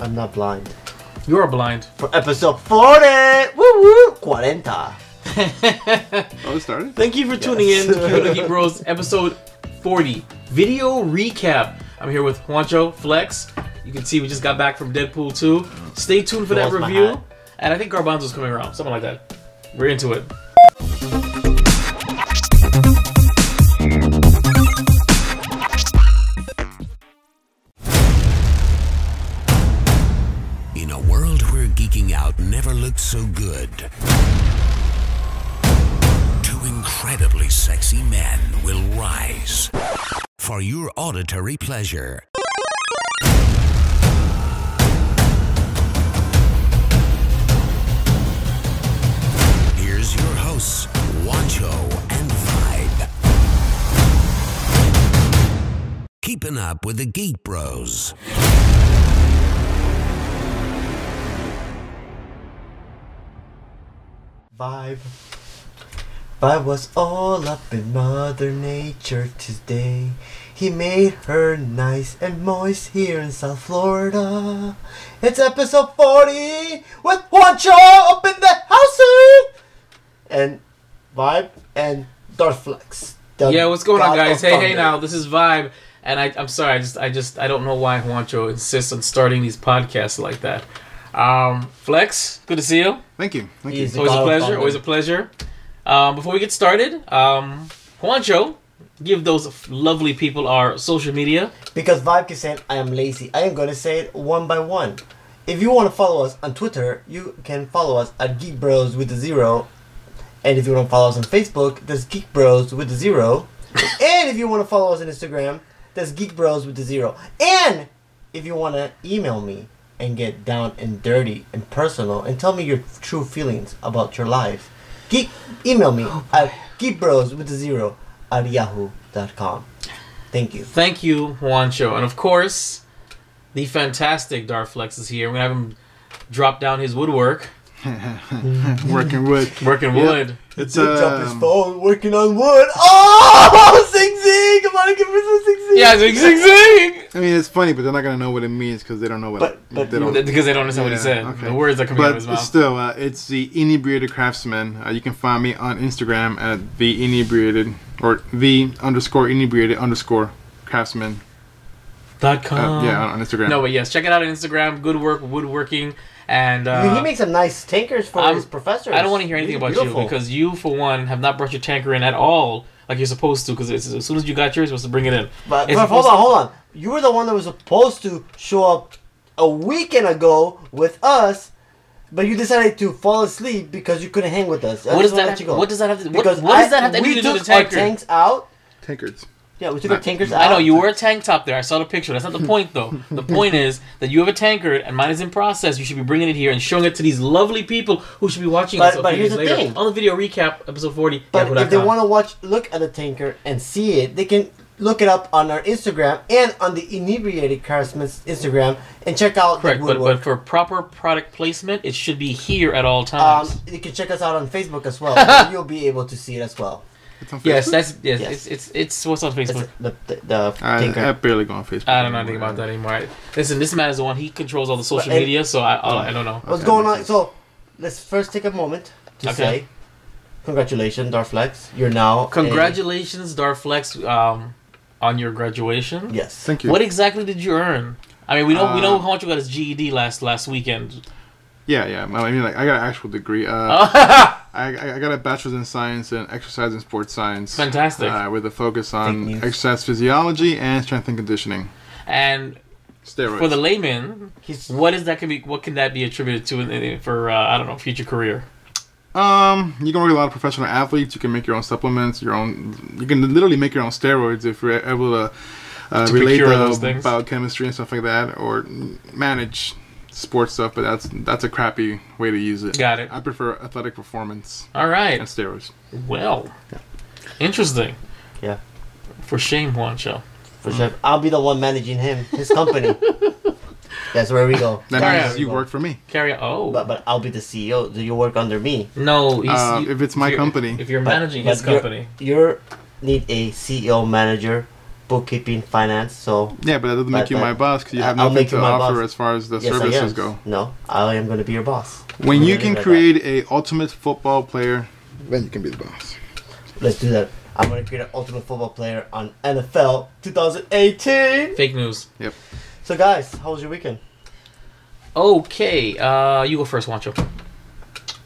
I'm not blind. You are blind. For episode 40! Woo woo! 40. Oh, it started? Thank you for tuning in to GEEK BROS episode 40. Video recap. I'm here with Juancho, Flex. You can see we just got back from Deadpool 2. Stay tuned for that review. And I think Garbanzo's coming around. Something like that. We're into it. In a world where geeking out never looked so good, two incredibly sexy men will rise for your auditory pleasure. Here's your hosts, Juancho and Vibe. Keeping up with the GEEK BROS. Vibe was all up in Mother Nature today. He made her nice and moist here in South Florida. It's episode 40 with Juancho up in the house. And Vibe and Darth Flexx. Yeah, what's going on, guys? Hey now, this is Vibe. And I'm sorry, I don't know why Juancho insists on starting these podcasts like that. Flex, good to see you. Thank you. Always a pleasure. Always a pleasure. Before we get started, Juancho, give those lovely people our social media. Because Vibe keeps saying I am lazy, I am going to say it one by one. If you want to follow us on Twitter, you can follow us at GEEK BROS with a 0. And if you want to follow us on Facebook, that's GEEK BROS with a 0. And if you want to follow us on Instagram, that's GEEK BROS with a 0. And if you want to email me and get down and dirty and personal and tell me your true feelings about your life, email me at geekbros with a 0 at yahoo.com. Thank you. Thank you, Juancho. And of course, the fantastic Darth Flexx is here. We're going to have him drop down his woodwork. Working wood. Working wood. It's drop his phone, working on wood. Oh, Zing Zing! Come on, give me some Zing Zing. Yeah, Zing Zing Zing. I mean, it's funny, but they're not gonna know what it means because they don't know what. Because they don't understand what he said. Okay. The words that come out of his mouth. But still, it's the Inebriated Craftsman. You can find me on Instagram at the Inebriated or the_Inebriated_Craftsman. .com. Yeah, on Instagram. No, but yes, check it out on Instagram. Good work, woodworking. And he makes some nice tankers for his professors. I don't want to hear anything about you because you, for one, have not brought your tanker in at all like you're supposed to. Because as soon as you got yours, you're supposed to bring it in. But hold on. You were the one that was supposed to show up a weekend ago with us, but you decided to fall asleep because you couldn't hang with us. What does that have to do with the tanker? We took our tanks out. Tankers. Yeah, we took our tankers out. I know, you were a tank top there. I saw the picture. That's not the point, though. The point is that you have a tankard, and mine is in process. You should be bringing it here and showing it to these lovely people who should be watching us but here's the thing. On the video recap, episode 40. But if they want to look at the tanker and see it, they can look it up on our Instagram and on the Inebriated Craftsman's Instagram and check out the woodwork. But for proper product placement, it should be here at all times. You can check us out on Facebook as well. You'll be able to see it as well. It's on Facebook? Yes. It's what's on Facebook. I barely go on Facebook. I don't know anything about that anymore. Listen, this man is the one. He controls all the social media, so I don't know. What's going on? So, let's first take a moment to say congratulations, Darth Flexx. You're now Congratulations, Darth Flexx, on your graduation. Yes. Thank you. What exactly did you earn? I mean, we know how much you got his GED last weekend. Yeah. I mean, like, I got an actual degree. I got a bachelor's in science and exercise and sports science. Fantastic. With a focus on exercise physiology and strength and conditioning. And steroids. For the layman, what can that be attributed to for I don't know, future career? You can work with a lot of professional athletes. You can make your own supplements, you can literally make your own steroids if you're able to relate the biochemistry and stuff like that, or manage sports stuff, but that's a crappy way to use it. Got it. I prefer athletic performance. All right. And steroids. Well, interesting. Yeah. For shame, Juancho. For sure. I'll be the one managing his company. That's where we go. That means you work for me. But I'll be the CEO. Do you work under me? No. If it's my company. If you're managing his company. You need a CEO manager bookkeeping, finance. So yeah, but that doesn't make you my boss because you have nothing to offer as far as the services go. No, I am going to be your boss. When you can create a ultimate football player, then you can be the boss. Let's do that. I'm going to create an ultimate football player on NFL 2018. Fake news. Yep. So guys, how was your weekend? Okay, you go first, Juancho.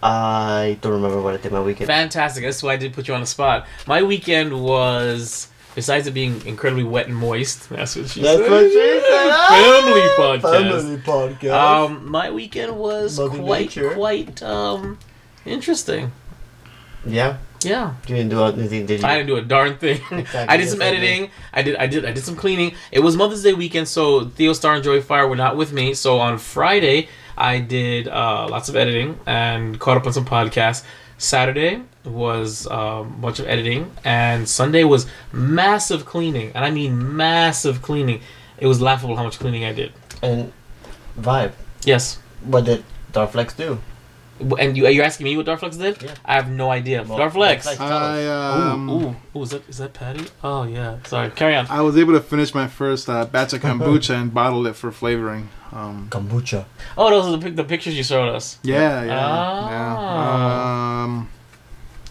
I don't remember what I did my weekend. Fantastic. That's why I did put you on the spot. My weekend was, besides it being incredibly wet and moist, that's what she said. That's what she said. Family podcast. Family podcast. My weekend was Mother quite Nature. Interesting. Yeah. Yeah. You didn't do anything, did you? I didn't do a darn thing. Exactly. I did some editing. I did some cleaning. It was Mother's Day weekend, so Theo Star and Joy Fire were not with me. So on Friday, I did lots of editing and caught up on some podcasts. Saturday was a bunch of editing, and Sunday was massive cleaning, and I mean massive cleaning. It was laughable how much cleaning I did. And Vibe. Yes. What did Darth Flexx do? And you're asking me what Darth Flexx did? Yeah. I have no idea. Well, Darth Flexx. Is that Patty? Oh yeah. Sorry. Carry on. I was able to finish my first batch of kombucha and bottle it for flavoring. Kombucha. Oh, those are the pictures you showed us. Yeah.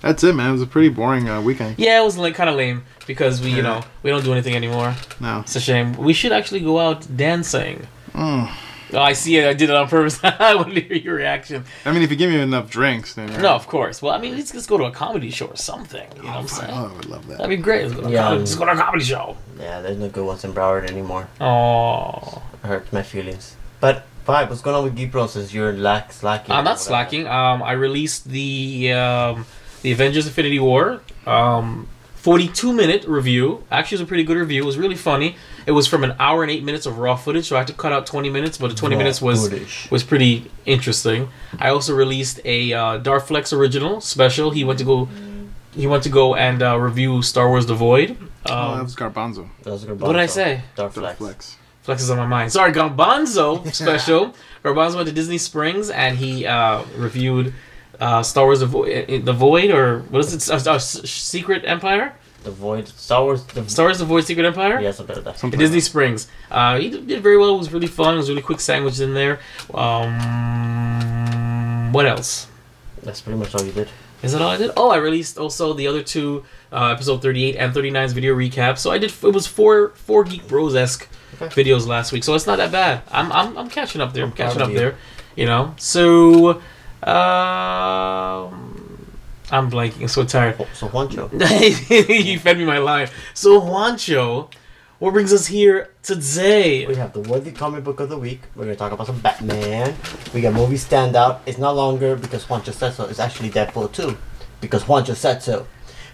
That's it, man. It was a pretty boring weekend. Yeah, it was kind of lame because we don't do anything anymore. No. It's a shame. We should actually go out dancing. Mm. Oh, I see it. I did it on purpose. I want to hear your reaction. I mean, if you give me enough drinks, then... No, of course. Well, I mean, let's go to a comedy show or something. You know what I'm saying? Oh, I would love that. That'd be great. Let's go to a comedy show. Yeah, there's no good ones in Broward anymore. Oh, It hurts my feelings. But, Vibe, what's going on with GEEK BROS since you're slacking? I'm not slacking. I released the Avengers Infinity War 42-minute review. Actually, it was a pretty good review. It was really funny. It was from an hour and 8 minutes of raw footage, so I had to cut out 20 minutes, but the 20 minutes was pretty interesting. I also released a Darth Flexx original special. He went to go and review Star Wars: The Void. That was Garbanzo. What did I say? Darth Flexx. Flexx. Flex is on my mind. Sorry, Garbanzo special. Garbanzo went to Disney Springs and he reviewed Star Wars: The Void, or what is it? Secret Empire. The Void, Star Wars: The Void, Secret Empire? Yeah, something like that. In Disney Springs. He did very well. It was really fun. It was really quick sandwich in there. What else? That's pretty much all you did. Is that all I did? Oh, I released also the other two, episode 38 and 39's video recap. So I did. It was four GEEK Bros-esque videos last week. So it's not that bad. I'm catching up there. I'm catching up there. You know. So. I'm blanking. I'm so tired. So Juancho. You fed me my line. So Juancho, what brings us here today? We have the worthy comic book of the week. We're going to talk about some Batman. We got movie standout. It's no longer because Juancho said so. It's actually Deadpool 2 because Juancho said so.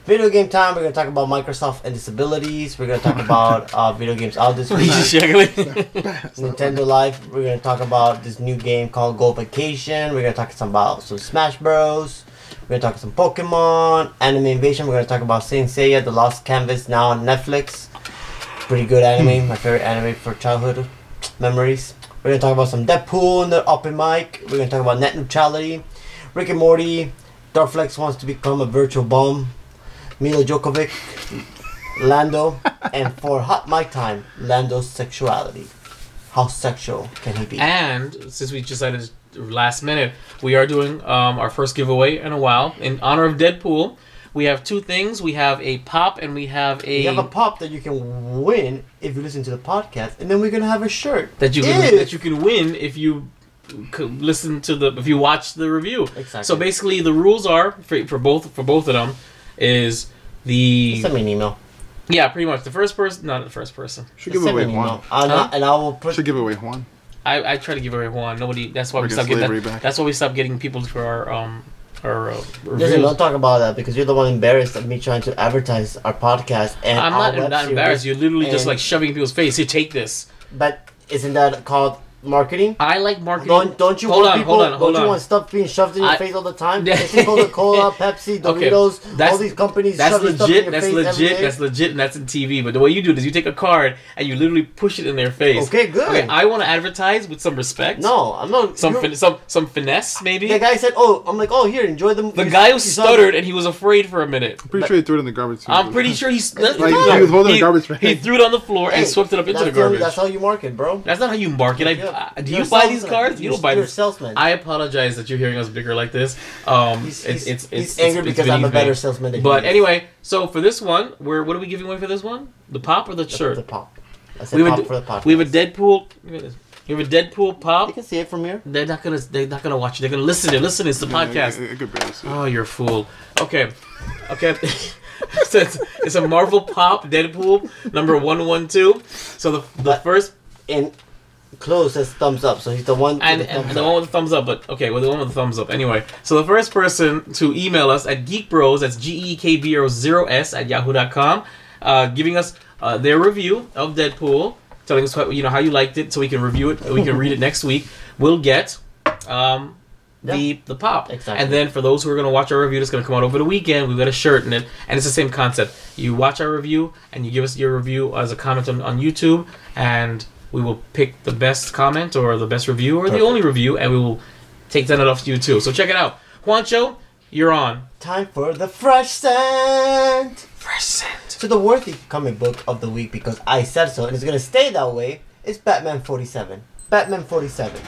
Video game time. We're going to talk about Microsoft and disabilities. We're going to talk about video games out this week. Nintendo Life. We're going to talk about this new game called Go Vacation. We're going to talk about some Smash Bros. We're going to talk some Pokemon, Anime Invasion. We're going to talk about Seiya, The Lost Canvas, now on Netflix. Pretty good anime. My favorite anime for childhood memories. We're going to talk about some Deadpool in the open mic. We're going to talk about net neutrality, Rick and Morty, Darth Flexx wants to become a virtual bomb, Milla Jovovich, Lando, and for hot mic time, Lando's sexuality. How sexual can he be? And since we decided last minute, we are doing our first giveaway in a while in honor of Deadpool. We have two things. We have a pop and we have a... You have a pop that you can win if you listen to the podcast, and then we're gonna have a shirt that you can win if you if you watch the review. Exactly. So basically, the rules are for both of them is the... Send me an email. Yeah, pretty much. The first person, not the first person. Should give away Juan. And I will put. Should give away Juan. I try to give away Juan. Nobody. That's why we stopped getting that. That's why we stopped getting people for our Listen, don't talk about that because you're the one embarrassed of me trying to advertise our podcast and I'm not embarrassed. You're literally just like shoving in people's face. Here, take this. But isn't that called marketing. I like marketing. Don't you want stuff being shoved in your face all the time? Coca-Cola, Pepsi, Doritos, all these companies shoving stuff in your face every day. That's legit, and that's in TV. But the way you do it is you take a card and you literally push it in their face. Okay, good. Okay, I want to advertise with some respect. No, I'm not. Some finesse, maybe. The guy said, here, enjoy them. The guy who stuttered and he was afraid for a minute. I'm pretty sure he threw it in the garbage. I'm pretty sure he was holding the garbage bag. He threw it on the floor and swept it up into the garbage. That's how you market, bro. That's not how you market. Do you buy these cards? You don't buy these. Salesman. I apologize that you're hearing us bicker like this. He's angry because I'm a better salesman than But anyway, so for this one, what are we giving away for this one? The pop or the shirt? The pop. I said pop for the podcast. We have a Deadpool. You have a Deadpool pop. You can see it from here. They're not gonna watch it. They're gonna listen. It's the podcast. Oh, you're a fool. Okay. So it's a Marvel pop Deadpool number 112. So the first and close says thumbs up. So he's the one. And the one with the thumbs up. But okay, well the one with the thumbs up. Anyway, so the first person to email us at Geek Bros, that's GEEKBROS @yahoo.com, giving us their review of Deadpool, telling us how you liked it, so we can review it, we can read it next week. We'll get the pop. Exactly. And then for those who are going to watch our review, that's going to come out over the weekend, we've got a shirt in it, and it's the same concept. You watch our review, and you give us your review as a comment on YouTube, and we will pick the best comment or the best review or the only review, and we will take that off to you too. So check it out. Juancho, you're on. Time for the Fresh Scent. Fresh Scent. So the worthy comic book of the week, because I said so, and it's going to stay that way, is Batman 47. Batman 47.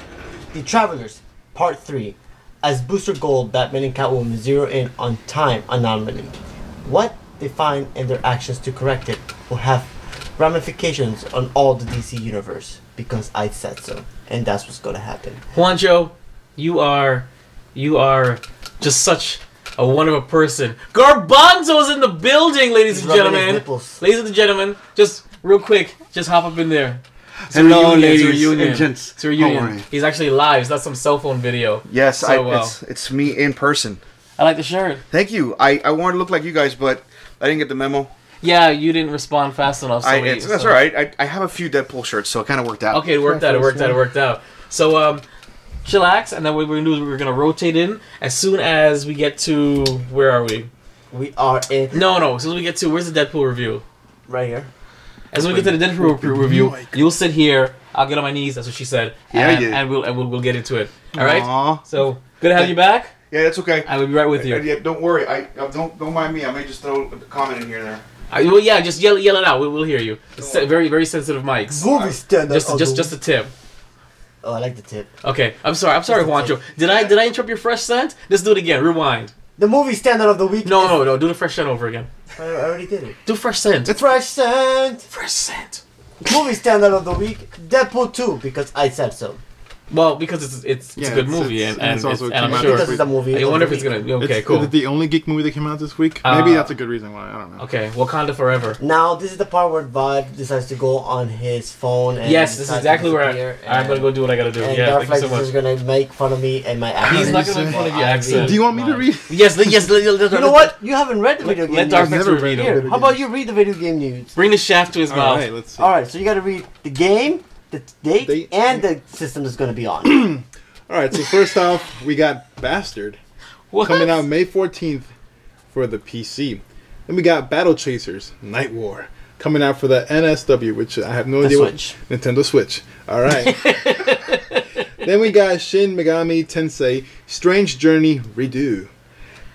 The Travelers, Part 3. As Booster Gold, Batman and Catwoman zero in on Time Anomaly. What they find in their actions to correct it will have ramifications on all the DC universe, because I said so, and that's what's going to happen. Juancho, you are just such a wonderful person. Garbanzo's in the building, ladies and gentlemen. Ladies and gentlemen, just real quick, just hop up in there. Hello, ladies and gents. It's a reunion. He's actually live. It's not some cell phone video. Yes, it's me in person. I like the shirt. Thank you. I wanted to look like you guys, but I didn't get the memo. Yeah, you didn't respond fast enough. So that's all right. I have a few Deadpool shirts, so it kind of worked out. Okay, it worked out. So, chillax, and then what we're going to do is we're going to rotate in as soon as we get to... Where are we? We are in... No. As soon as we get to... Where's the Deadpool review? Right here. As soon as we get to the Deadpool review, you'll sit here. I'll get on my knees. That's what she said. And we'll get into it. All right. Aww. So good to have you back. Yeah, that's okay. I will be right with you. Don't worry. Don't mind me. I may just throw a comment in here and there. Well, yeah, just yell it out. We'll hear you. Very, very sensitive mics. Movie standard. Just a tip. Oh, I like the tip. Okay, I'm sorry, Juancho. Did I interrupt your fresh scent? Let's do it again. Rewind. The movie standard of the week. No. Do the fresh scent over again. I already did it. Do fresh scent. The fresh scent. Fresh scent. Movie standard of the week, Deadpool 2, because I said so. Well, because it's a good movie, and I'm sure because it's a movie. I wonder if it's gonna. Okay, cool. Is it the only geek movie that came out this week? Maybe that's a good reason why. I don't know. Okay, Wakanda Forever. Now this is the part where Vibe decides to go on his phone. And yes, this is exactly where I'm gonna go do what I gotta do. And yeah, Darth thank you so Flexx much. is gonna make fun of me and my accent. He's not gonna make fun of your accent. Do you want me to read? Yes. You know what? You haven't read the video game news. Let Darth Flexx read it. How about you read the video game news? Bring the shaft to his mouth. Alright, let's see. Alright, so you gotta read the game, the date, and the system that's gonna be on. Alright, so first off, we got Bastard. Coming out May 14th for the PC. Then we got Battle Chasers, Night War. Coming out for the NSW, which I have no idea Switch. what... Nintendo Switch. Alright. Then we got Shin Megami Tensei, Strange Journey Redo.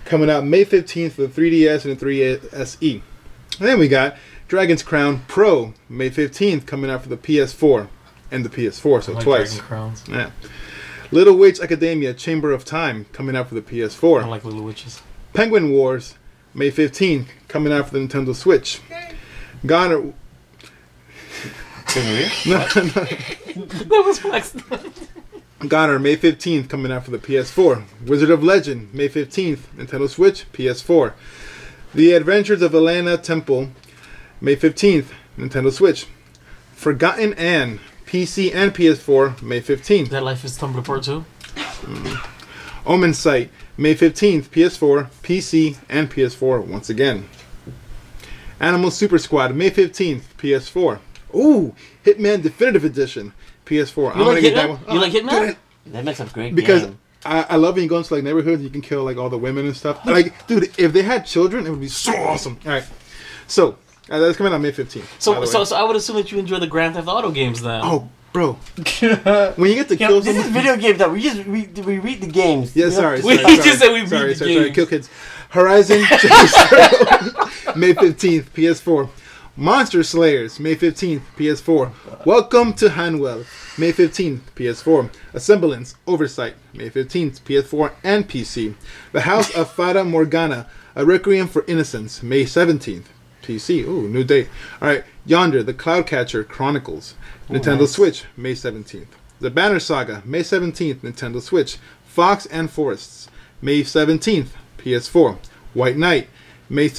Coming out May 15th for the 3DS and the 3SE. And then we got Dragon's Crown Pro, May 15th, coming out for the PS4 and the PS4, so twice. Yeah. Little Witch Academia Chamber of Time, coming out for the PS4. I like Little Witches. Penguin Wars, May 15th, coming out for the Nintendo Switch. Goner... That was flexed. Goner, May 15th, coming out for the PS4. Wizard of Legend, May 15th, Nintendo Switch, PS4. The Adventures of Elena Temple, May 15th, Nintendo Switch. Forgotten Anne, PC and PS4, May 15th. That Life is Tumblr Part 2? Omen Sight, May 15th, PS4, PC, and PS4 once again. Animal Super Squad, May 15th, PS4. Ooh, Hitman Definitive Edition, PS4. You like Hitman? You like Hitman? Dude, That makes a great because game. I love when you go into like neighborhoods, you can kill like all the women and stuff. Like, dude, if they had children, it would be so awesome. All right, so that's coming out May 15th. So I would assume that you enjoy the Grand Theft Auto games then. Oh, bro, when you get to kill this someone, is video games that we read the games. Yeah, You know? sorry. We just said we read the Sorry, games. kill kids. Horizon May 15th, PS4. Monster Slayers, May 15th, PS4. Welcome to Hanwell, May 15th, PS4. Assemblance, Oversight, May 15th, PS4 and PC. The House of Fata Morgana, A Requiem for Innocence, May 17th, PC. Ooh, new date. Alright, Yonder, The Cloudcatcher Chronicles, Nintendo nice. Switch, May 17th. The Banner Saga, May 17th, Nintendo Switch. Fox and Forests, May 17th, PS4. White Knight, May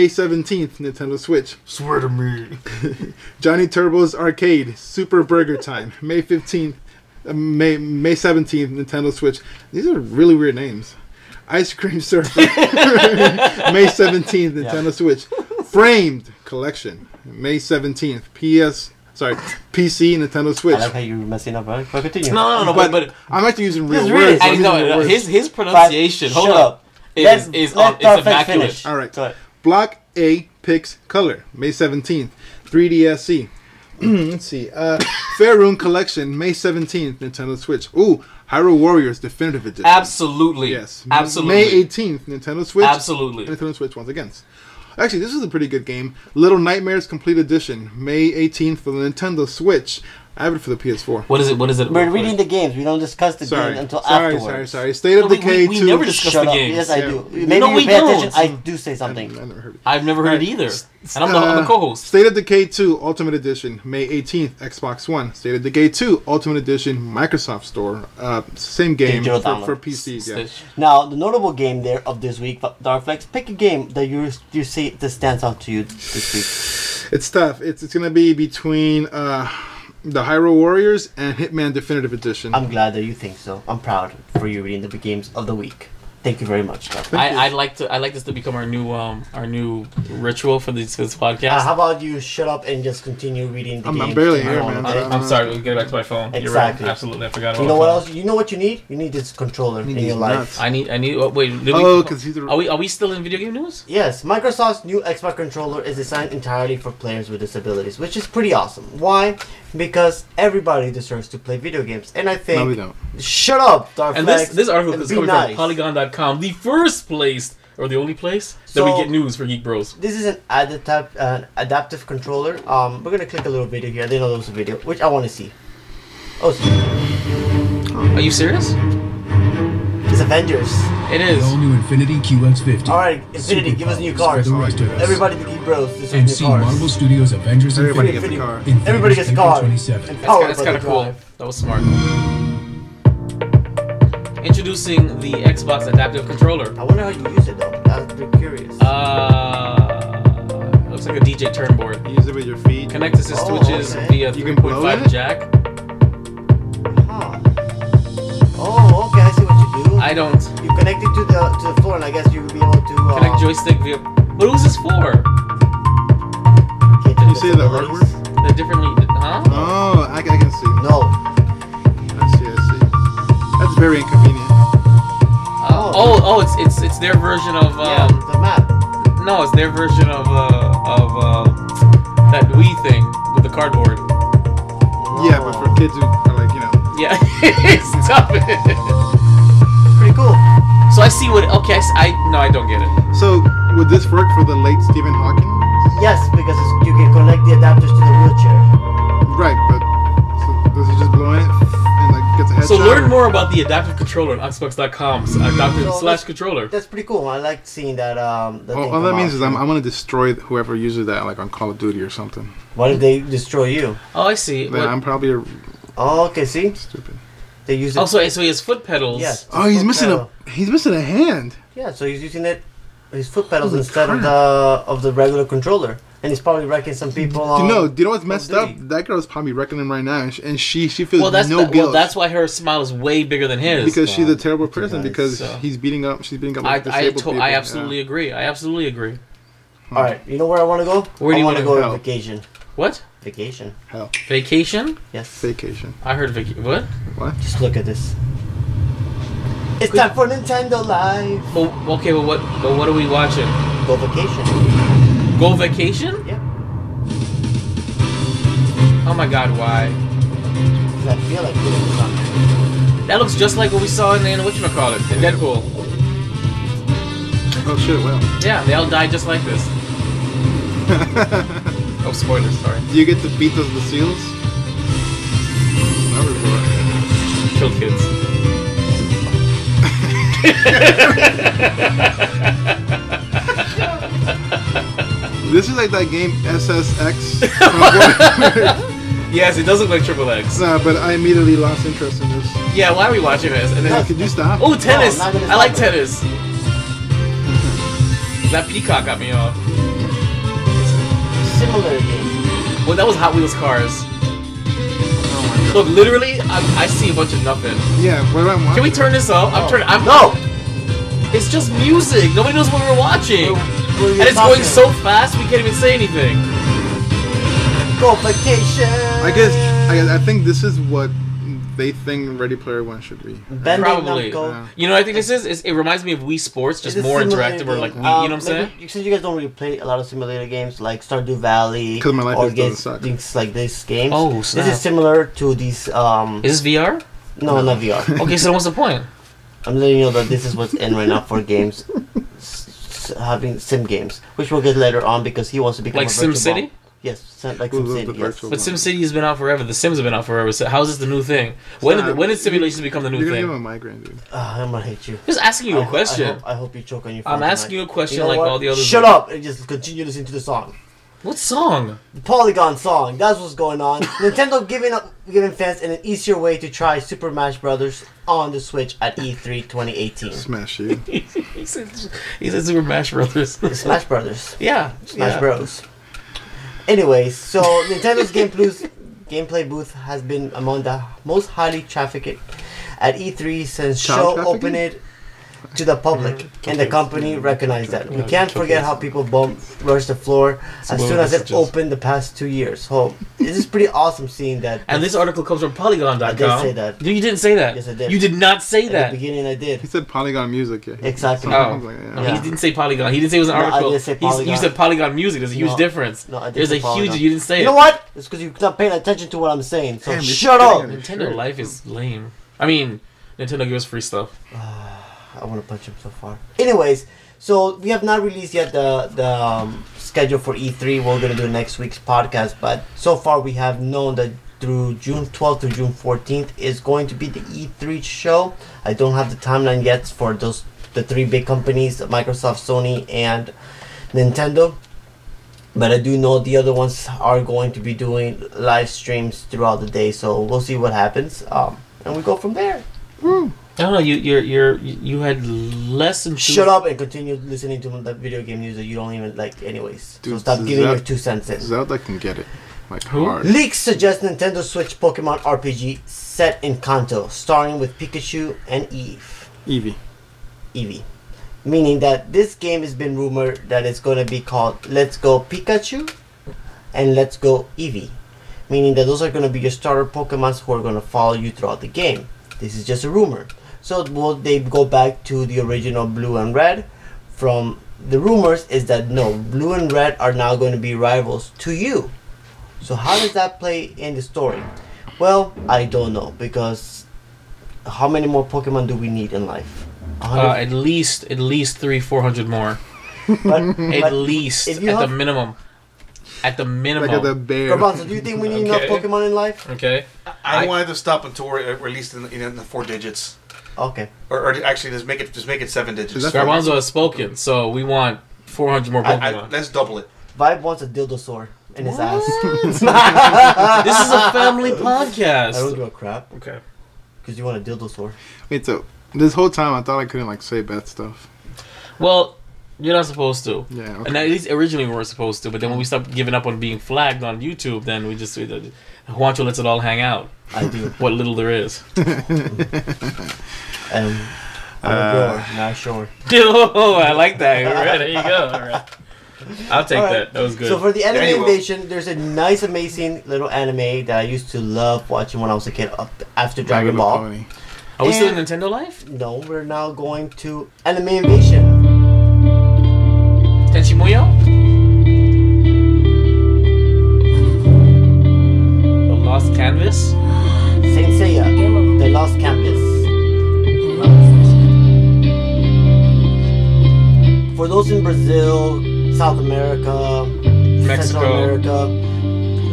17th, Nintendo Switch. Swear to me. Johnny Turbo's Arcade, Super Burger Time, May 15th, May 17th, Nintendo Switch. These are really weird names. Ice Cream Surfer, May 17th, Nintendo Switch. Framed Collection, May 17th, PC, Nintendo Switch. I like how you're messing up, right? But continue. No, but I'm actually using real Just words. read it. I know his pronunciation. Hold up, is Let it's immaculate. finish. All right. Go ahead. Block A Pix Color, May 17th. 3DSC. Let's see. Faerun Collection, May 17th, Nintendo Switch. Ooh, Hyrule Warriors Definitive Edition. Absolutely. Yes. Absolutely. May 18th, Nintendo Switch. Absolutely. Nintendo Switch once again. Actually, this is a pretty good game. Little Nightmares Complete Edition, May 18th for the Nintendo Switch. I have it for the PS4. What is it? We're reading the games. We don't discuss the game until afterwards. Sorry. State of Decay 2. We never discuss Shut the up. games. Yes, I do. Yeah. Maybe No, you we pay don't. attention. I do say something. I never heard it. I've never heard it either. And I'm the co-host. State of Decay 2 Ultimate Edition, May 18th, Xbox One. State of Decay 2 Ultimate Edition, Microsoft Store. Same game for PC. Yeah. Now, the notable game there of this week, Darth Flexx, pick a game that you see that stands out to you this week. It's tough. It's going to be between the Hyrule Warriors and Hitman Definitive Edition. I'm glad that you think so. I'm proud for you reading the games of the week. Thank you very much, Darth. I'd like this to become our new ritual for this podcast. How about you shut up and just continue reading the games? I'm barely here, tomorrow, man. okay? I'm sorry. We'll get back to my phone. Exactly. You're right. Absolutely, I forgot about. You know what else? You know what you need? You need this controller in your life. nuts. I need. Oh, wait. Because he's Are we still in video game news? Yes, Microsoft's new Xbox controller is designed entirely for players with disabilities, which is pretty awesome. Why? Because everybody deserves to play video games, and I think. No, we don't. Shut up, Darth And Flexx, this article and is be coming nice. from Polygon.com, the first place or the only place that we get news for Geek Bros. This is an adaptive controller. We're gonna click a little video here. I didn't know there was a video, which I want to see. Oh, Are you serious? it's Avengers. It is. All new Infinity QX50. All right, Infinity, give us new cars. For the rest of us. Everybody, the Geek Bros, deserve And new see cars. Marvel Studios Avengers Everybody Infinity. gets a car. Infinity Everybody gets a April car. 27. And powered That's by kind the of cool. drive. That was smart. Introducing the Xbox Adaptive Controller. I wonder how you use it though. I'm pretty curious. Looks like a DJ turnboard. You use it with your feet. Connect to switches okay. via You can blow 3.5 it? jack. Huh. Oh, okay. I see what you do. I don't You connect it to the floor, and I guess you'll be able to connect joystick via. But who's this for? Can you say the hardware? The differently, huh? Oh, I can see. No. I see. That's very inconvenient. It's their version of Yeah, the map. no, it's their version of that Wii thing with the cardboard. Yeah, but for kids who are like, Yeah, stop it. Pretty cool. So I see what. Okay, I don't get it. So, would this work for the late Stephen Hawking? Yes, because you can connect the adapters to the wheelchair. Right, but so does he just blow it and like gets a headshot? So learn more about the adaptive controller on Xbox.com. Adaptive/controller. That's pretty cool. I like seeing that. All that means is I'm gonna destroy whoever uses that, like on Call of Duty or something. What if they destroy you? Oh, I see. Then I'm probably Oh, okay. See, stupid. they use it. Oh, so he has foot pedals. Yes. Oh, he's foot missing pedal. he's missing a hand. Yeah, so he's using his foot pedals Holy instead crap. of the regular controller, and he's probably wrecking some people. Do you know what's messed Call up? of Duty. That girl's probably wrecking him right now, and she feels Well, that's no guilt. well, that's why her smile is way bigger than his. because she's a terrible Guys, person. Because so- she's beating up like, disabled people. I absolutely agree. I absolutely agree. All right, you know where I want to go? Where do I you want to wanna go go? on vacation. What? Vacation. Hell. Vacation? Yes. Vacation. I heard what? What? Just look at this. It's time for Nintendo Live. Well, okay, but what are we watching? Go Vacation. Go Vacation? Yeah. Oh my god, why? Because I feel like doing something. That looks just like what we saw in whatchamacallit, in Deadpool. Oh shit, well. Yeah, they all died just like this. Oh, spoilers, sorry. Do you get to beat the seals? Never before. Kill kids. This is like that game SSX. Yes, it does look like Triple X. Nah, but I immediately lost interest in this. Yeah, why are we watching this? And then, Could you stop? oh, tennis! No, I'm not gonna I like stop it. tennis. That peacock got me off. Similar game. Well, that was Hot Wheels cars. Oh my god. Look, literally, I see a bunch of nothing. Yeah, what am I watching? Can we turn this up? I'm turning. No! It's just music. Nobody knows what we're watching. What And it's going so fast, we can't even say anything. Go Vacation. I think this is what they think Ready Player One should be. Bending Probably. Namco. Yeah. You know what I think this is? It reminds me of Wii Sports, just It's a more simulator interactive or like game. Wii, you know what I'm saying? Maybe, since you guys don't really play a lot of simulator games like Stardew Valley 'Cause my life or doesn't games, suck. things like this games. Oh, snap. This is similar to these. Is this VR? No, not VR. Okay, so then what's the point? I'm letting you know that this is what's in right now for games, having sim games, which we'll get later on because he wants to become Like a virtual SimCity? bomb. Yes, like Ooh, SimCity. the Yes. virtual But bomb. SimCity has been out forever. The Sims have been out forever. So how's this the new thing? When did simulations become the new You're gonna give him thing? a migraine, dude. I'm gonna hate you. Just asking you a question. I hope you choke on your phone I'm asking tonight. you a question know like what? all the others. Shut up and just continue listening to the song. What song? The Polygon song. That's what's going on. Nintendo giving fans an easier way to try Super Smash Brothers on the Switch at E3 2018. Smash you. he said Super Smash Brothers. Smash Brothers. Yeah. Smash Bros. Anyways, so Nintendo's gameplay booth has been among the most highly trafficked at E3 since Child show trafficking? opened to the public, and the company recognized that. We can't forget how people rush the floor as soon as it opened the past 2 years. So this is pretty awesome seeing that. And this article comes from Polygon.com. I did say that. You didn't say that. Yes, I did. You did not say At that. the beginning, I did. He said Polygon Music. Yeah. Exactly. So I Oh. was like, yeah. No, Yeah. he didn't say Polygon. He didn't say it was an No, I article. did say Polygon. You said Polygon Music. There's a huge No. difference. No, I did There's say a Polygon. huge. You didn't say You it. know what? It's because you're not paying attention to what I'm saying. So Damn, you're shut up. getting it. Nintendo Life is lame. I mean, Nintendo gives us free stuff. I want to punch him so far. Anyways, so we have not released yet the schedule for E3. We're going to do next week's podcast. But so far we have known that through June 12th to June 14th is going to be the E3 show. I don't have the timeline yet for the three big companies, Microsoft, Sony, and Nintendo. But I do know the other ones are going to be doing live streams throughout the day. So we'll see what happens. And we go from there. I don't know. You had less than. Shut up and continue listening to the video game news that you don't even like anyways. Dude, so stop Zelda- giving your 2 cents in. Zelda can get it. Like Who? hard. Leaks suggest Nintendo Switch Pokemon RPG set in Kanto, starring with Pikachu and Eevee. Eevee. Meaning that this game has been rumored that it's going to be called Let's Go Pikachu and Let's Go Eevee. Meaning that those are going to be your starter Pokemons who are going to follow you throughout the game. This is just a rumor. So will they go back to the original Blue and Red? From the rumors is that no, Blue and Red are now going to be rivals to you. So how does that play in the story? Well, I don't know, because how many more Pokemon do we need in life? At least 300-400 more. At least if you at the have- minimum. At the minimum. Like the bear. Garbanzo, do you think we need enough Okay. Pokemon in life? Okay. I wanted to stop until we're at least in the 4 digits, Okay. or actually just make it 7 digits. Is that- Garbanzo has spoken, so we want 400 more Pokemon. Let's double it. Vibe wants a dildosaur in his ass. This is a family I don't podcast. give a crap, Okay. because you want a dildosaur. Wait, so this whole time I thought I couldn't like say bad stuff. Well, you're not supposed to. Yeah. And Okay. at least originally we were supposed to, but then when we stopped giving up on being flagged on YouTube, then we just Juancho lets it all hang out. I do. What little there is. I'm a grower, not sure. Oh, I like that. All right, there you go. All right. I'll take All right. that. That was good. So for the anime Yeah, you will. invasion, there's a nice, amazing little anime that I used to love watching when I was a kid. After Dragon Ball. Pony. Are we still in and- Nintendo Life? No, we're now going to anime invasion. Tenchi Muyo? The Lost Canvas? Saint Seiya, The Lost Canvas. For those in Brazil, South America, Mexico. Central America,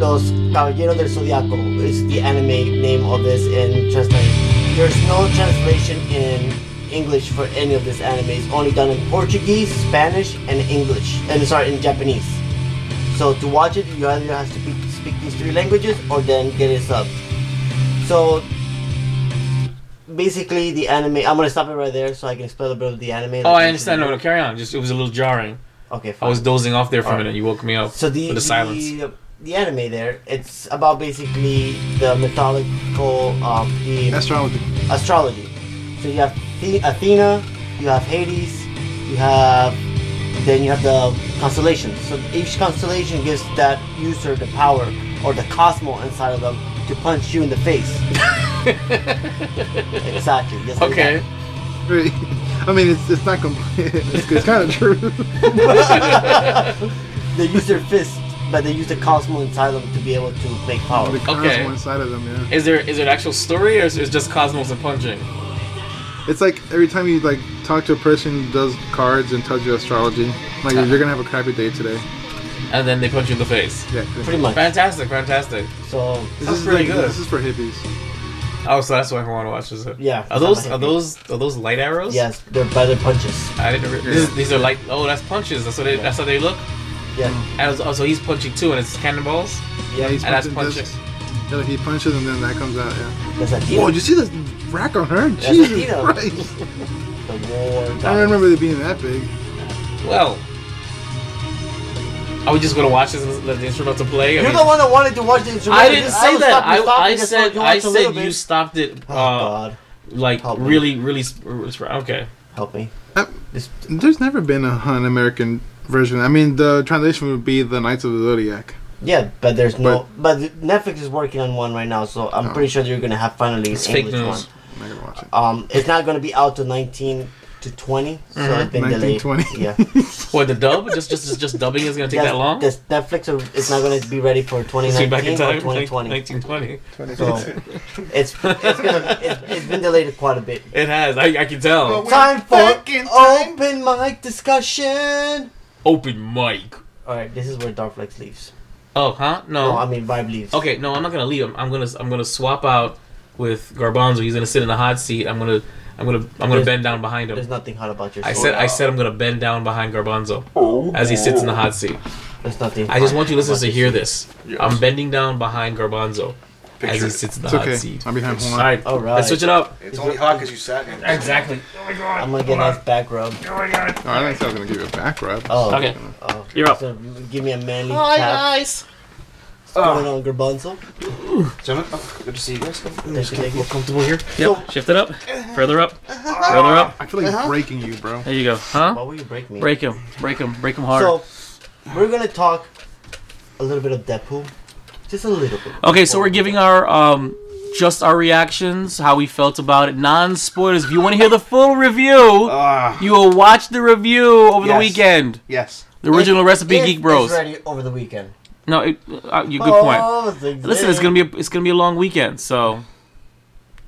Los Caballeros del Zodiaco is the anime name of this in translation. There's no translation in English for any of this anime. It's only done in Portuguese, Spanish, and English. And sorry, in Japanese. So to watch it, you either have to speak these 3 languages or then get it subbed. So basically, the anime. I'm gonna stop it right there so I can explain a bit of the anime. Oh, I understand. No, carry on. Just it was a little jarring. Okay, fine. I was dozing off there for a Alright. minute. You woke me up So with the silence. the anime there, it's about basically the mythological the astrology. So you have Athena, you have Hades, you have the constellations. So each constellation gives that user the power or the cosmo inside of them to punch you in the face. Exactly. Just like Okay. that. I mean, it's not complete. It's kind of true. They use their fist, but they use the cosmo inside them to be able to make power. The cosmo Okay. inside of them, yeah. Is there an actual story or is it just Cosmos and punching? It's like every time you like talk to a person who does cards and tells you astrology, like you're gonna have a crappy day today. And then they punch you in the face. Yeah, Pretty much. Fantastic, fantastic. So This Sounds is pretty like, good. This is for hippies. Oh, so that's why everyone watches it. yeah. Are those light arrows? Yes, they're by their punches. I didn't. These are light. Oh, that's punches. That's what they. That's how they look. Yeah. And so he's punching too, and it's cannonballs. Yeah, he's And that's punching. punching. Yeah, like he punches and then that comes out. Yeah. That's Athena. Whoa! Did you see the rack on her? That's Jesus Athena. Christ! The war. I don't remember it being that big. Well, are we just gonna watch this and let the instrumental play? You're the one that wanted to watch the instrument. I didn't say that. I said you stopped it. Oh God, Like Help me. really. Okay. help me. This, There's never been an American version. I mean, the translation would be the Knights of the Zodiac. yeah, but there's no. But Netflix is working on one right now, so I'm pretty sure you're gonna have finally It's an fake English news. I'm not gonna watch it. one. It's not gonna be out to 19 to 20, so it's been delayed. 1920. Yeah. What, the dub? Just dubbing is gonna take that long? This Netflix is not gonna be ready for See, back in 2019 or time, 2020. 1920. So it's been delayed quite a bit. It has. I can tell. Time for Back in time. open mic discussion. Open mic. All right, this is where Darth Flexx leaves. Oh, huh? No. No, I mean Vibe leaves. Okay, no, I'm not gonna leave him. I'm gonna swap out with Garbanzo. He's gonna sit in the hot seat. I'm gonna bend down behind There's him. nothing hot about your I story. said I'm gonna bend down behind Garbanzo as he sits in the hot seat. There's nothing. I just hot want you listeners about to your hear story. this. I'm bending down behind Garbanzo as Picture he it. sits in the It's hot okay. seat. I'm behind All Juan. right, All right. let's switch it up. It's only hot because you sat in it. Exactly. I'm gonna get a nice back rub. Oh, I didn't say I was gonna give you a back rub. Oh, Okay. Oh, You're up. So give me a manly Hi tap. guys. What's going on, Garbanzo? Gentlemen, good to see you guys. Thank you. Comfortable here. So- Yep. Shift it up. Further up. Further up. I feel like breaking you, bro. There you go. Huh? Why will you break me? Break him. Break him. Break him hard. So we're gonna talk a little bit of Deadpool, just a little bit. Okay, so we're giving our just our reactions, how we felt about it, non-spoilers. If you want to hear the full review, you will watch the review over the Yes. weekend. Yes. The original recipe, If Geek Bros. It's ready over the weekend. No, you good point. Oh, Listen, it's gonna be a long weekend, so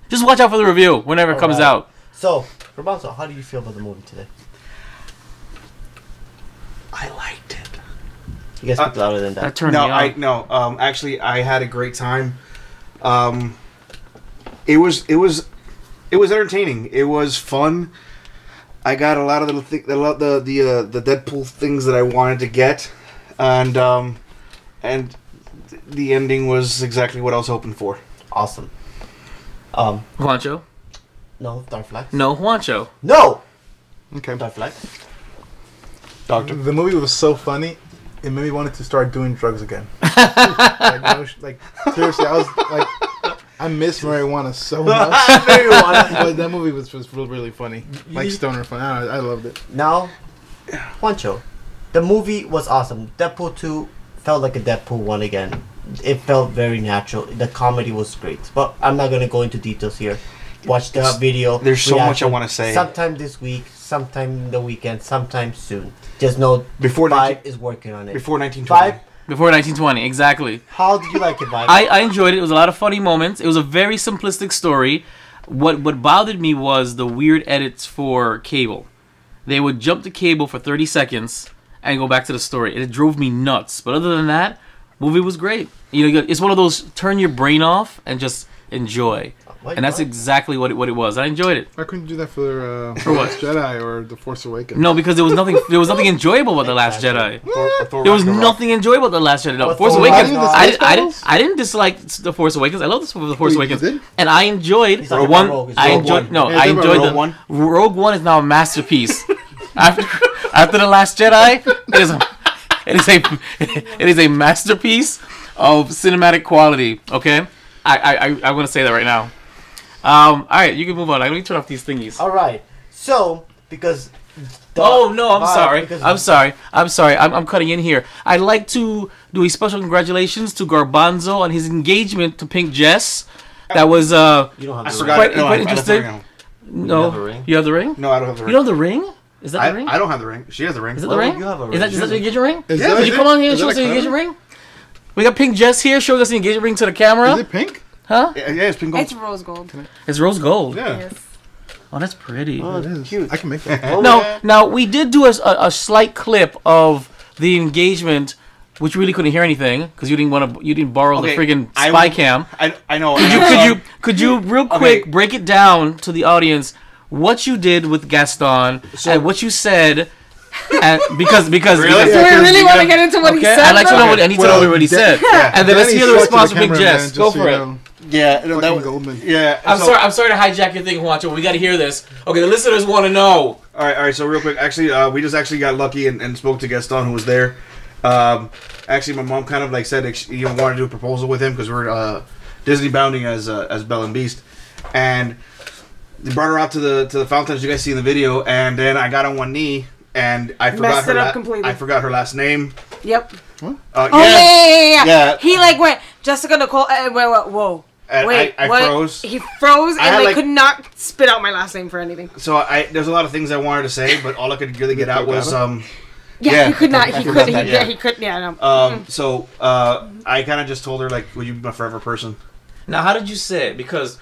just watch out for the review whenever it comes Alright. out. So, Garbanzo, how do you feel about the movie today? I liked it. You guys speak louder than that. That turned No, me on. actually, I had a great time. It was entertaining. It was fun. I got a lot of the Deadpool things that I wanted to get, and the ending was exactly what I was hoping for. Awesome. Juancho? No, Darth Flexx. No, Juancho. No, Okay. Darth Flexx. Doctor. The movie was so funny, it made me want to start doing drugs again. like seriously, I was like, I miss marijuana so much. But that movie was really funny, like stoner fun. I loved it. Now, Juancho, The movie was awesome. Deadpool 2 felt like a Deadpool 1 again. It felt very natural. The comedy was great. But I'm not going to go into details here. Watch the video. There's so much I want to say. Sometime this week, sometime the weekend, sometime soon. Just know before Vibe is working on it. Before 1920. Vibe, Before 1920, exactly. how did you like it, Vibe? I enjoyed it. It was a lot of funny moments. It was a very simplistic story. What bothered me was the weird edits for Cable. They would jump to Cable for 30 seconds and go back to the story. It drove me nuts. But other than that, movie was great. You know, it's one of those turn your brain off and just enjoy. What? And that's exactly what it was. I enjoyed it. Why couldn't you do that for what? Last Jedi or The Force Awakens? No, because there was nothing enjoyable about The Last Jedi. Thor There was Ragnarok. nothing enjoyable about The Last Jedi. No, But Force Thor Awakens. Ragnarok- I didn't dislike The Force Awakens. I love The Force you Awakens, did? and I enjoyed He's talking one. about Rogue. It's I Rogue enjoyed One. no. Yeah, I talking about enjoyed Rogue the One. Rogue One is now a masterpiece. after The Last Jedi, it is a masterpiece of cinematic quality. Okay, I'm gonna say that right now. All right, you can move on. Let me turn off these thingies. All right. So, because... Oh no! I'm Vibe, sorry. because- I'm sorry. I'm cutting in here. I'd like to do a special congratulations to Garbanzo on his engagement to Pink Jess. That was You don't have I the forgot. ring. Quite- No, quite I left interesting. the ring at home. no. have the ring? You have the ring? No, I don't have the ring. You don't have the ring? Is that the ring? I don't have the ring. She has the ring. Is it the Why ring? would you have a ring? Is that the engagement ring? Is Yeah, that- Would you come on here and is show that us the a engagement clever? ring? We got Pink Jess here showing us the engagement ring to the camera. Is it pink? Huh? Yeah, it's pink gold. It's rose gold. It's rose gold. Yeah. Yes. Oh, that's pretty. Oh, It is. cute. I can make that. Now we did do a slight clip of the engagement, which you really couldn't hear anything because you didn't borrow Okay, the friggin' I spy will- cam. I know. Could you real quick break it down to the audience what you did with Gaston and what you said, and because Do we because really want to get into what he okay, said? I'd like to know though? what I need to know what he said, and then let's Danny hear the shot to response from Big camera, Jess. man, Go just so for you it. know. Yeah, no, that Fucking was Goldman. Yeah. I'm sorry to hijack your thing, Juancho. We got to hear this. Okay, the listeners want to know. All right. So real quick, actually, we just actually got lucky and spoke to Gaston, who was there. Actually, my mom kind of like said that she, wanted to do a proposal with him because we're Disney bounding as Belle and Beast, and they brought her out to the fountain as you guys see in the video, and then I got on one knee and I forgot Messed her it up completely. I forgot her last name. Yep. Yeah. Yeah. He like went Jessica Nicole. Whoa. And Wait, I what? froze. He froze I had, and like- could not spit out my last name for anything. So there's a lot of things I wanted to say, but all I could really get out was Yeah, Yeah, he could not. He forgot could. that, Yeah, yeah. he could. Yeah, no. So I kind of just told her like, "Would you be my forever person?" Now, how did you say it? Because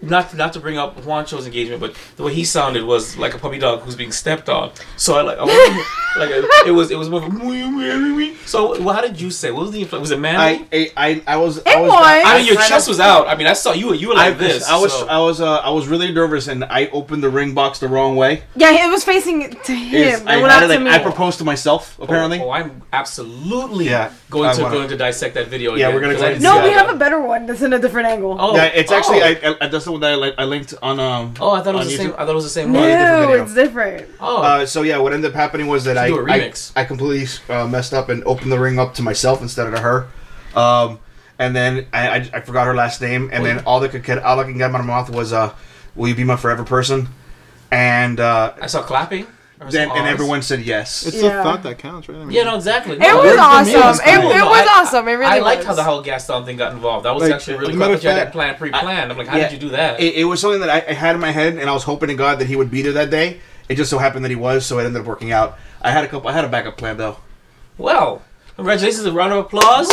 not to bring up Juancho's engagement, but the way he sounded was like a puppy dog who's being stepped on. So it was more of a, so how did you say? What was the inflection? Was it manly? I was. I mean, your chest was out. I mean, I saw you were like this. I was really nervous, and I opened the ring box the wrong way. Yeah, it was facing to him. It went out to me. I proposed to myself. Apparently. Oh, I'm absolutely Yeah, going I wanna- to dissect that video. Yeah, again, we're gonna 'cause go I ahead didn't and No, see we that. have a better one that's in a different angle. Oh, Yeah, it's actually oh. that's the one that I linked on. Oh, I thought it was on the same. YouTube. I thought it was the same one. different No, video. it's different. Oh, So yeah, what ended up happening was that Should do a remix. I completely messed up and opened the ring up to myself instead of to her, and then I forgot her last name, and then all I can get out of my mouth was "Will you be my forever person?" And I saw clapping. Or then some and R's. everyone said yes. It's Yeah. the thought that counts, right? I mean, Yeah, no, exactly. It No, was for me, awesome. cool. It No, was awesome. It really I liked was. how the whole Gaston thing got involved. That was Like, actually really as a cool. matter I of thought you had fact- that pre-planned. I'm like, how Yeah. did you do that? It was something that I had in my head, and I was hoping to God that he would be there that day. It just so happened that he was, so it ended up working out. I had a backup plan though. Well, congratulations. A round of applause.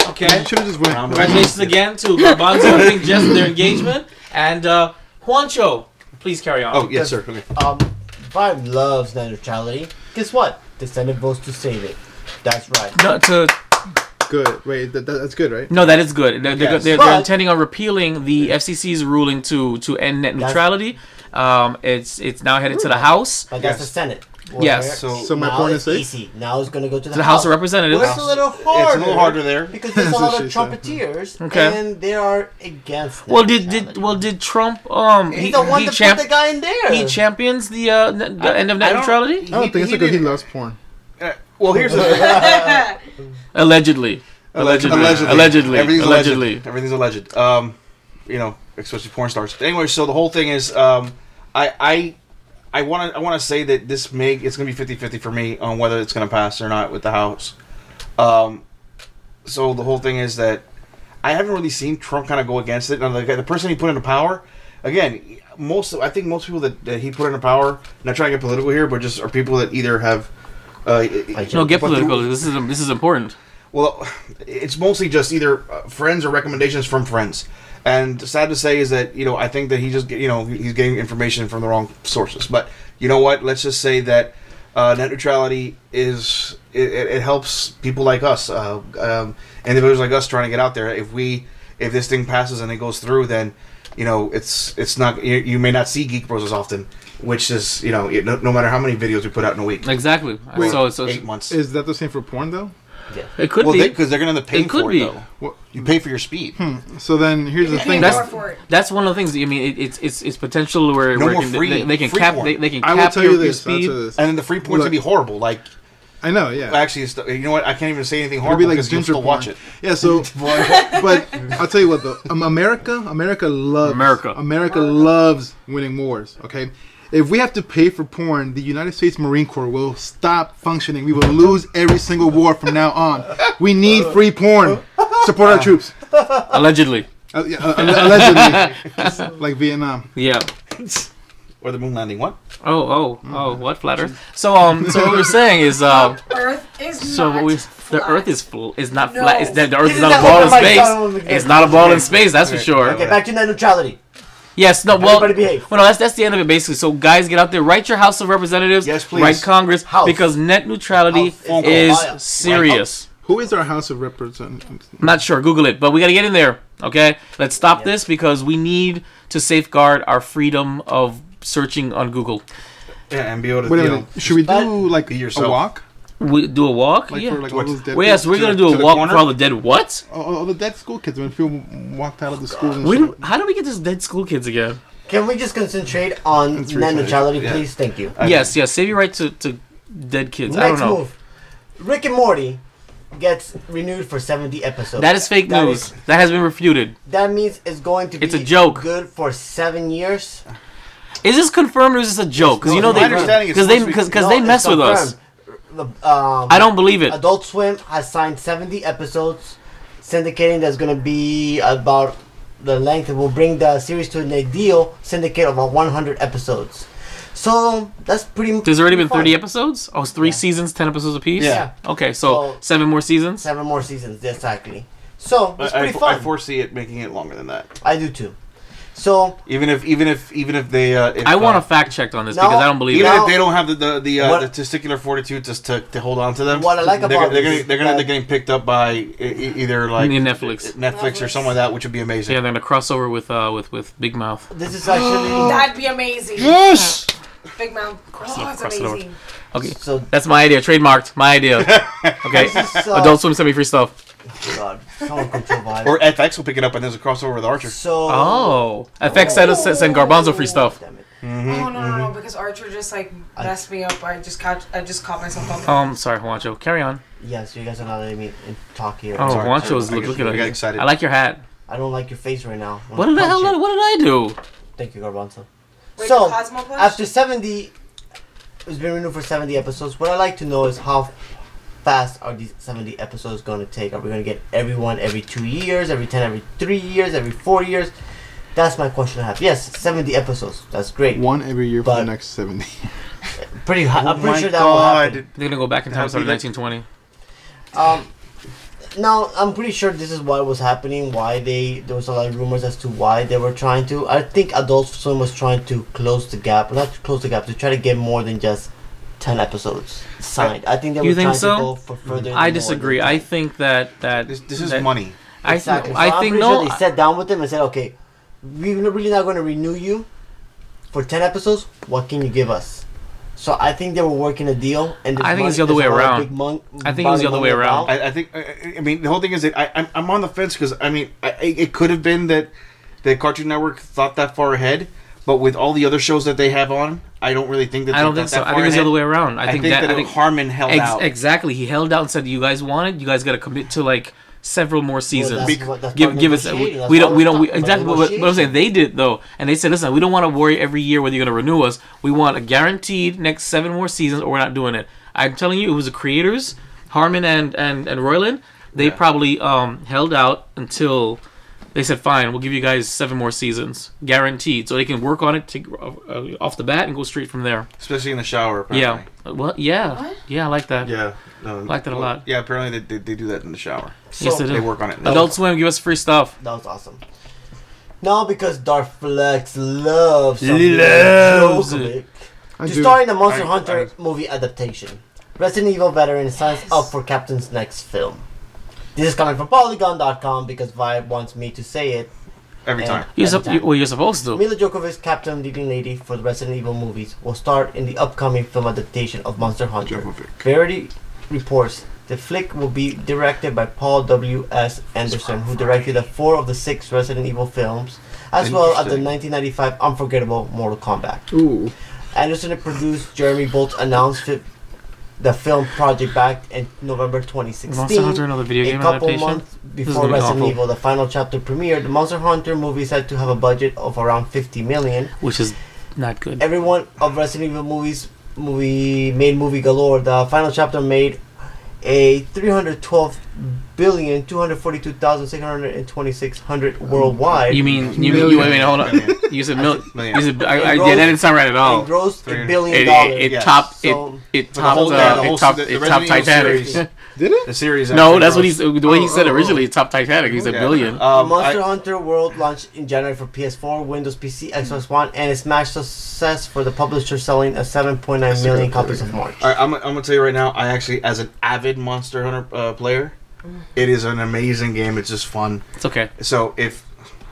Okay. You should have just went. Congratulations again to Garbanzo and Pink Jess for their engagement. And Juancho, please carry on. Oh yes, sir. Okay. Vibe loves neutrality. Guess what? The Senate votes to save it. That's right. No, Good. Wait, that's good, right? no, that is good. They're, Yes. they're But- intending on repealing the FCC's ruling to end net neutrality. It's now headed to the House. But that's Yes. the Senate. Yes. So my now point it's is safe? easy. Now it's gonna go to To the House of Well, Representatives. it's a little harder. It's a little harder there. because there's a That's lot what of she said. Trumpeteers, Okay. and they are against. Well, neutrality. did Trump He's the one that put the guy in there. he champions the end of net I don't- neutrality? I don't think it's because he loves porn. Well, here's the thing. Allegedly. Allegedly. Allegedly. Everything's Allegedly. alleged. Everything's alleged. Especially porn stars. Anyway, so the whole thing is, I I want to say that it's going to be 50-50 for me on whether it's going to pass or not with the House. So the whole thing is that I haven't really seen Trump kind of go against it. Now, the person he put into power, again, I think most people that he put into power, not trying to get political here, but just are people that either have. No, get political. This is important. Well, it's mostly just either friends or recommendations from friends. And sad to say is that, I think that he just, he's getting information from the wrong sources. But you know what? Let's just say that net neutrality is, it helps people like us, individuals like us trying to get out there. If this thing passes and it goes through, then, it's not, you may not see Geek Bros as often, which is, no matter how many videos we put out in a week. Exactly. Wait, so 8 months. Is that the same for porn, though? Yeah. It could be. Because they're going to pay for it, though. Well, you pay for your speed. So then here's the thing. That's one of the things. I mean, it's potential where, no where more free, they can free cap porn. they can I cap will tell you your this. speed. And then the free porn's going to be horrible. Like, I know, yeah. Actually, you know what? I can't even say anything horrible It'll be like because you'll still watch it. Yeah, so, but I'll tell you what, though. America loves winning wars, okay? If we have to pay for porn, the United States Marine Corps will stop functioning. We will lose every single war from now on. We need free porn. Support our troops. Allegedly. Allegedly. Like Vietnam. Yeah. Or the moon landing. What? Oh, what? Flat Earth? So what we're saying is, Earth is so not the Earth is not No. flat. The Earth is Isn't not that a ball in what- space. It's not a ball in space, that's for sure. Okay, back to net neutrality. Yes, no, well, Everybody behave. well, no, that's the end of it, basically. So, guys, get out there, write your House of Representatives, Yes, please. write Congress, House. because net neutrality House. is House. serious. Who is our House of Representatives? I'm not sure, Google it, but we got to get in there, okay? Let's stop this because we need to safeguard our freedom of searching on Google. Yeah, and be able to. Wait a minute. Should we But- do like Be a yourself. walk? We do a walk? Like Yeah. for like all those dead Well, yes, we're going to do to a the walk corner? for all the dead what? all the dead school kids when people walked out of the schools and We shit. how do we get this dead school kids again? Can we just concentrate on That's net retarded. neutrality, Yeah. please? Thank you. Yes, save your right to dead kids. I don't Next know. move. Rick and Morty gets renewed for 70 episodes. That is fake That news. is- That has been refuted. That means it's going to be It's a joke. good for 7 years. Is this confirmed or is this a joke? Because you know my understanding is because they No, mess it's with us. confirmed. I don't believe it. Adult Swim has signed 70 episodes, syndicating that's going to be about the length. It will bring the series to an ideal syndicate of about 100 episodes. So that's pretty. There's already been fun. 30 episodes? Oh, it's 3 Yeah. seasons, 10 episodes apiece? Yeah. Okay, so So- 7 more seasons? 7 more seasons, exactly. So it's I pretty fun. I foresee it making it longer than that. I do too. So Even if they. If, I want a fact checked on this No, because I don't believe Even it. No. if they don't have the What- testicular fortitude to hold on to them, What I like about they're this gonna is they're gonna that- they're getting picked up by either like Netflix. Netflix or something like that, which would be amazing. Yeah, they're going to cross over with Big Mouth. this is actually That'd be amazing. Yes! Big Mouth. Oh, it's cross it over. amazing. Okay, so. that's my idea. Trademarked. My idea. Okay, This is, Adult Swim send me free stuff. God, someone control vibe. Or FX will pick it up and there's a crossover with Archer. So. Oh. FX send Garbanzo free stuff. Damn it. Oh no, because Archer just like messed me up. I just caught myself up. Sorry, Juancho. Carry on. Yes, you guys are not letting me talk here. Oh, Sorry, Juancho's sorry. look I at got it. excited. I like your hat. I don't like your face right now. What did I do? Thank you, Garbanzo. Wait, So, the Cosmo Plush? after 70, it's been renewed for 70 episodes. What I'd like to know is how fast are these 70 episodes going to take? Are we going to get everyone every 2 years, every 10, every 3 years, every 4 years? That's my question I have. Yes, 70 episodes. That's great. One every year for the But- next 70. Pretty high. I'm pretty my sure that will happen. They're gonna go back in time, started That'd be 1920. Now, I'm pretty sure this is what was happening, why there was a lot of rumors as to why they were trying to. I think Adult Swim was trying to close the gap, not to close the gap, to try to get more than just 10 episodes signed. I think they You were think trying so? to go for further. I than disagree. more I than think that This is that- money. Exactly. So I I'm think pretty no. sure they sat down with them and said, okay, we're really not going to renew you for 10 episodes. What can you give us? So I think they were working a deal, and I think it's the other way around. I think it was the other way around. I think. I mean, the whole thing is that I'm on the fence because I mean, it could have been that the Cartoon Network thought that far ahead, but with all the other shows that they have on, I don't really think that. I don't think so. I think it's the other way around. I think that Harmon held out. Exactly. He held out and said, "You guys want it. You guys got to commit to like several more seasons. That's Give us. We don't. Exactly what I'm saying. They did though, and they said, listen, we don't want to worry every year whether you're going to renew us. We want a guaranteed next 7 more seasons, or we're not doing it. I'm telling you, it was the creators, Harmon and Roiland. They probably held out until they said, fine, we'll give you guys 7 more seasons, guaranteed, so they can work on it, take off the bat, and go straight from there. Especially in the shower, apparently. Yeah. Well, yeah. What? Yeah, I like that. Yeah. I like that a lot. Yeah, apparently they do that in the shower. Yes, They work on it. Adult Swim, give us free stuff. That was awesome. No, because Darth Flexx loves Jovovich to star in the Monster Hunter movie adaptation. Resident Evil veteran signs up for Captain's next film. This is coming from Polygon.com because Vibe wants me to say it. Every time. You're supposed to. Milla Jovovich, Captain leading lady for the Resident Evil movies, will star in the upcoming film adaptation of Monster Hunter. Variety reports the flick will be directed by Paul W.S. Anderson, who directed 4 of the 6 Resident Evil films, as well as the 1995 unforgettable Mortal Kombat. Ooh. Anderson and producer Jeremy Bolt announced the film project back in November 2016. Monster Hunter, another video game a couple adaptation? months before Resident Evil, the final chapter premiered. The Monster Hunter movie is said to have a budget of around $50 million, which is not good. Every one of Resident Evil made movie galore. The final chapter made a $312,242,626 worldwide. You mean wait, hold on. You said million. That didn't sound right at all. It grossed $1 billion. It topped Titanic. Did it? The series. No, that's what the way he said originally. It topped Titanic. He said $1 billion. Monster Hunter World launched in January for PS4, Windows PC, Xbox One, and it smashed success for the publisher, selling 7.9 million copies of March. All right, I'm gonna tell you right now. I actually, as an avid Monster Hunter player, it is an amazing game. It's just fun. It's okay. So if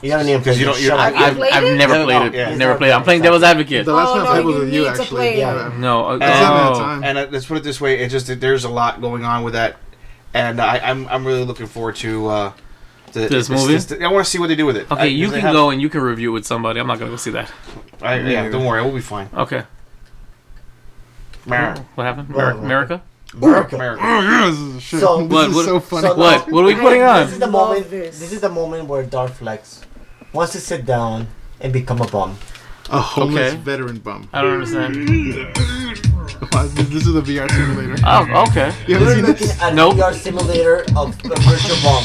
you don't even play it. I've never played it. Never played it. I'm playing Devil's Advocate. The last time I played was with you, actually. No. And let's put it this way: there's a lot going on with that, and I'm really looking forward to this movie. I want to see what they do with it. Okay, you can go and you can review with somebody. I'm not gonna go see that. Don't worry, we'll be fine. Okay. What happened? America? America. Oh yeah, this is shit. So, this is so funny. What are we putting on? This is the moment where Darth Flexx wants to sit down and become a bum. A homeless veteran bum. I don't understand. This is a VR simulator. Oh, okay. You're looking at a VR simulator of a virtual bum.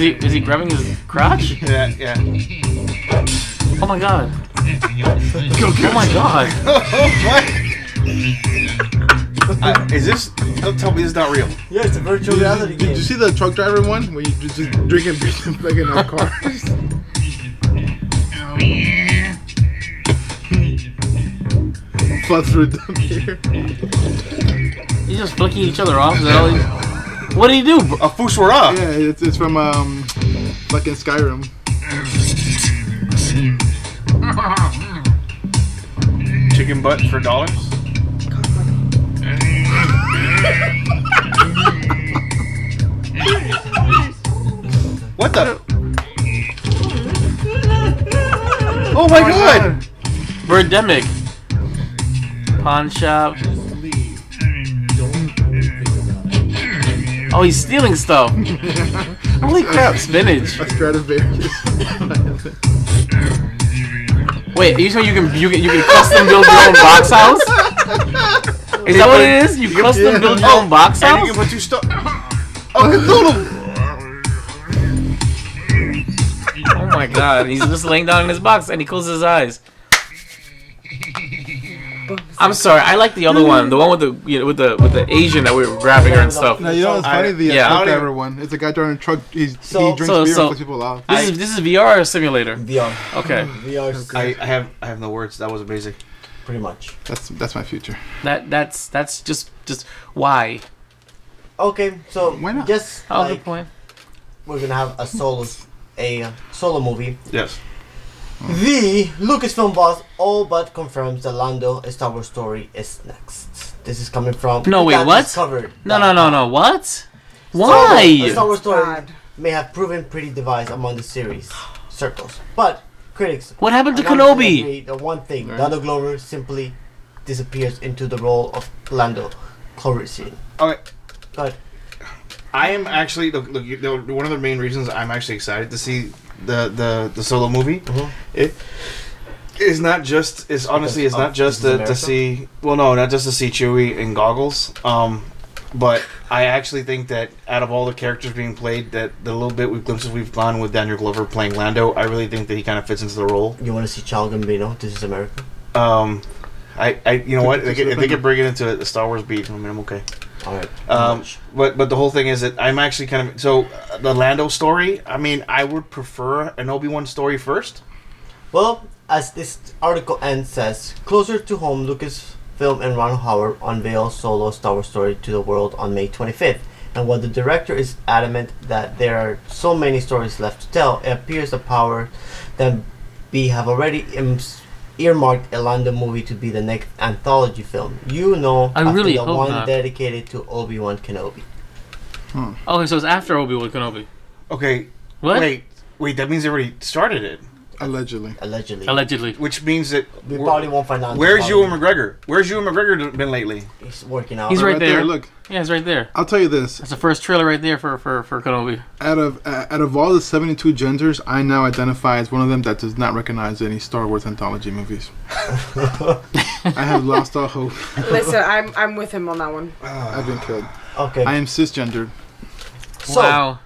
Is he grabbing his crotch? Yeah. Oh my god. Oh my god. Is this? Don't tell me this is not real. Yeah, it's a virtual reality game. Did you see the truck driver one where you just drink and beat them like in a car? Floods through the beer. He's just flicking each other off. What did he do? A Fuswara. Yeah, it's from fucking Skyrim. Chicken butt for $. What the? Oh my god! Birdemic. Pawn shop. Oh, he's stealing stuff. Holy crap, spinach. A Stradivarius. Wait, are you saying you can custom build your own box house? Is that what it is? You custom build your own box house? And you can put 2 stuff. Oh, Cthulhu! Oh my god, he's just laying down in his box and he closes his eyes. I'm sorry, I like the other one, the one with the Asian that we were grabbing her and stuff. No, you know what's funny? The truck driver one. It's a guy driving a truck. He drinks beer and puts people off. This is VR or simulator? VR. Okay. VR. I have no words. That was amazing. Pretty much. That's my future. That's just why. Okay, so why not? Just good point. We're gonna have a solo movie. Yes. The Lucasfilm boss all but confirms the Lando Star Wars story is next. This is coming from No, wait, what? No, what? Why? The Star Wars story may have proven pretty divided among the series circles, but critics. What happened to Kenobi? The one thing, Lando Glover simply disappears into the role of Lando Calrissian. Okay. Go ahead. I am actually one of the main reasons I'm actually excited to see the Solo movie. It is not just. It's honestly. It's not just to see. Well, no, not just to see Chewie in goggles. But I actually think that out of all the characters being played, that the little bit glimpses we've gone with Daniel Glover playing Lando, I really think that he kind of fits into the role. You want to see Child Gambino? This is America. You know what? If they could bring it into the Star Wars beat, I mean, I'm okay. All right. But the whole thing is that I'm actually kind of the Lando story. I mean, I would prefer an Obi-Wan story first. Well, as this article ends says, closer to home, Lucasfilm and Ron Howard unveil Solo Star Wars story to the world on May 25th. And while the director is adamant that there are so many stories left to tell, it appears the power that we have already earmarked a Lando movie to be the next anthology film. I really hope one not. dedicated to Obi-Wan Kenobi. Okay, so it's after Obi-Wan Kenobi. Okay. What? Wait. That means they already started it. Allegedly. Which means that we probably won't find out. Where's Ewan McGregor? Where's Ewan McGregor been lately? He's working out. He's right there. Look. Yeah, he's right there. I'll tell you this. That's the first trailer right there for Kenobi. Out of all the 72 genders, I now identify as one of them that does not recognize any Star Wars anthology movies. I have lost all hope. Listen, I'm with him on that one. I've been killed. Okay. I am cisgendered. So, wow.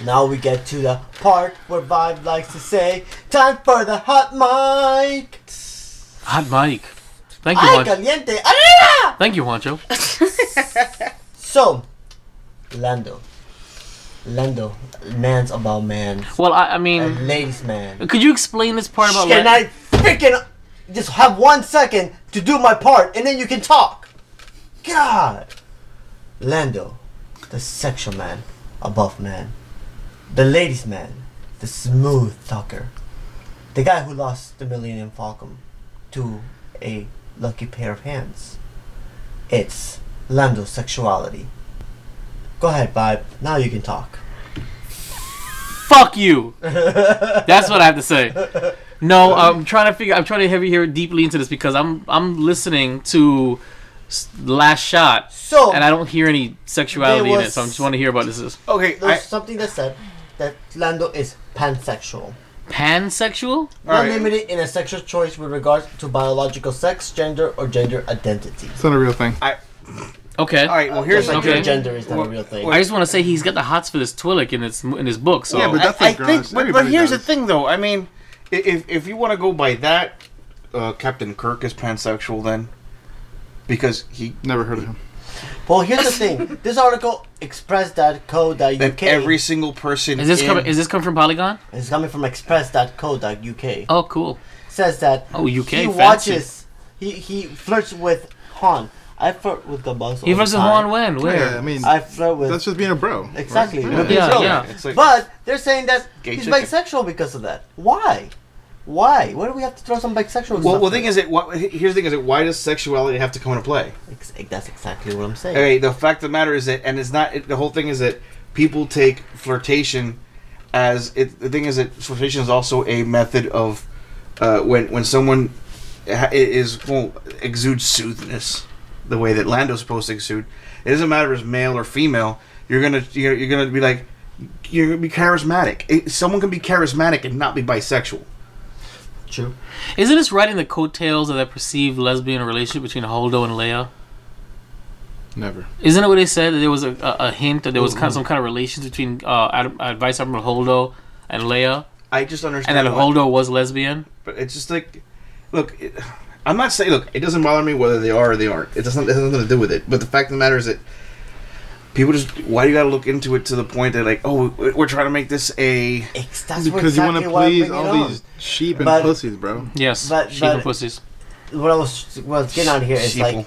Now we get to the part where Vibe likes to say, time for the hot mic. Hot mic. Thank you, Ay, Juancho. caliente. Arriba! Thank you, Juancho. So, Lando, man's about man. Well, I A mean, ladies man. could you explain this part about Can I freaking just have 1 second to do my part and then you can talk? God. Lando, the sexual man, above man. The ladies man, the smooth talker. The guy who lost the Millennium Falcon to a lucky pair of hands. It's Lando's sexuality. Go ahead, Vibe. Now you can talk. Fuck you. That's what I have to say. No, I'm trying to heavy here deeply into this because I'm listening to Last Shot, and I don't hear any sexuality in it, so I just want to hear about this. Okay, there's something that said that Lando is pansexual. Pansexual? Not limited in a sexual choice with regards to biological sex, gender, or gender identity. It's not a real thing. Okay. All right. Well, here's gender is not a real thing. I just want to say he's got the hots for this Twi'lek in his book. So yeah, but that's I think. But here's the thing, though. I mean, if you want to go by that, Captain Kirk is pansexual then, because he never heard of him. Well, here's the thing. This article express.co.uk. Every single person. Is this coming from Polygon? It's coming from express.co.uk. Oh, cool. Says that UK he fancy. watches. He flirts with Han. I flirt with Garbanzo. He flirts with Han when? Where? Yeah, I mean, I flirt with. That's just being a bro. Exactly. Right? Yeah. It's like but they're saying that he's chicken. bisexual because of that. Why? Why do we have to throw some bisexual? Well, the thing is, here's the thing: is it why does sexuality have to come into play? That's exactly what I'm saying. Okay, the fact of the matter is that, and it's not. The whole thing is that people take flirtation as the thing is that flirtation is also a method of when someone exudes soothness, the way that Lando's supposed to exude. It doesn't matter if it's male or female. You're gonna be like you're gonna be charismatic. Someone can be charismatic and not be bisexual. True. Isn't this riding the coattails of that perceived lesbian relationship between Holdo and Leia? Never. Isn't it what they said that there was a hint that there was some kind of relations between Vice Admiral Holdo and Leia? I just understand. And that Holdo was lesbian? But it's just like, look, I'm not saying, look, it doesn't bother me whether they are or they aren't. It has nothing to do with it. But the fact of the matter is that people just, why do you got to look into it to the point that, like, oh, we're trying to make this a... That's because you want to please all these sheep and pussies, bro. Yes, sheep and pussies. What I was getting out here is like,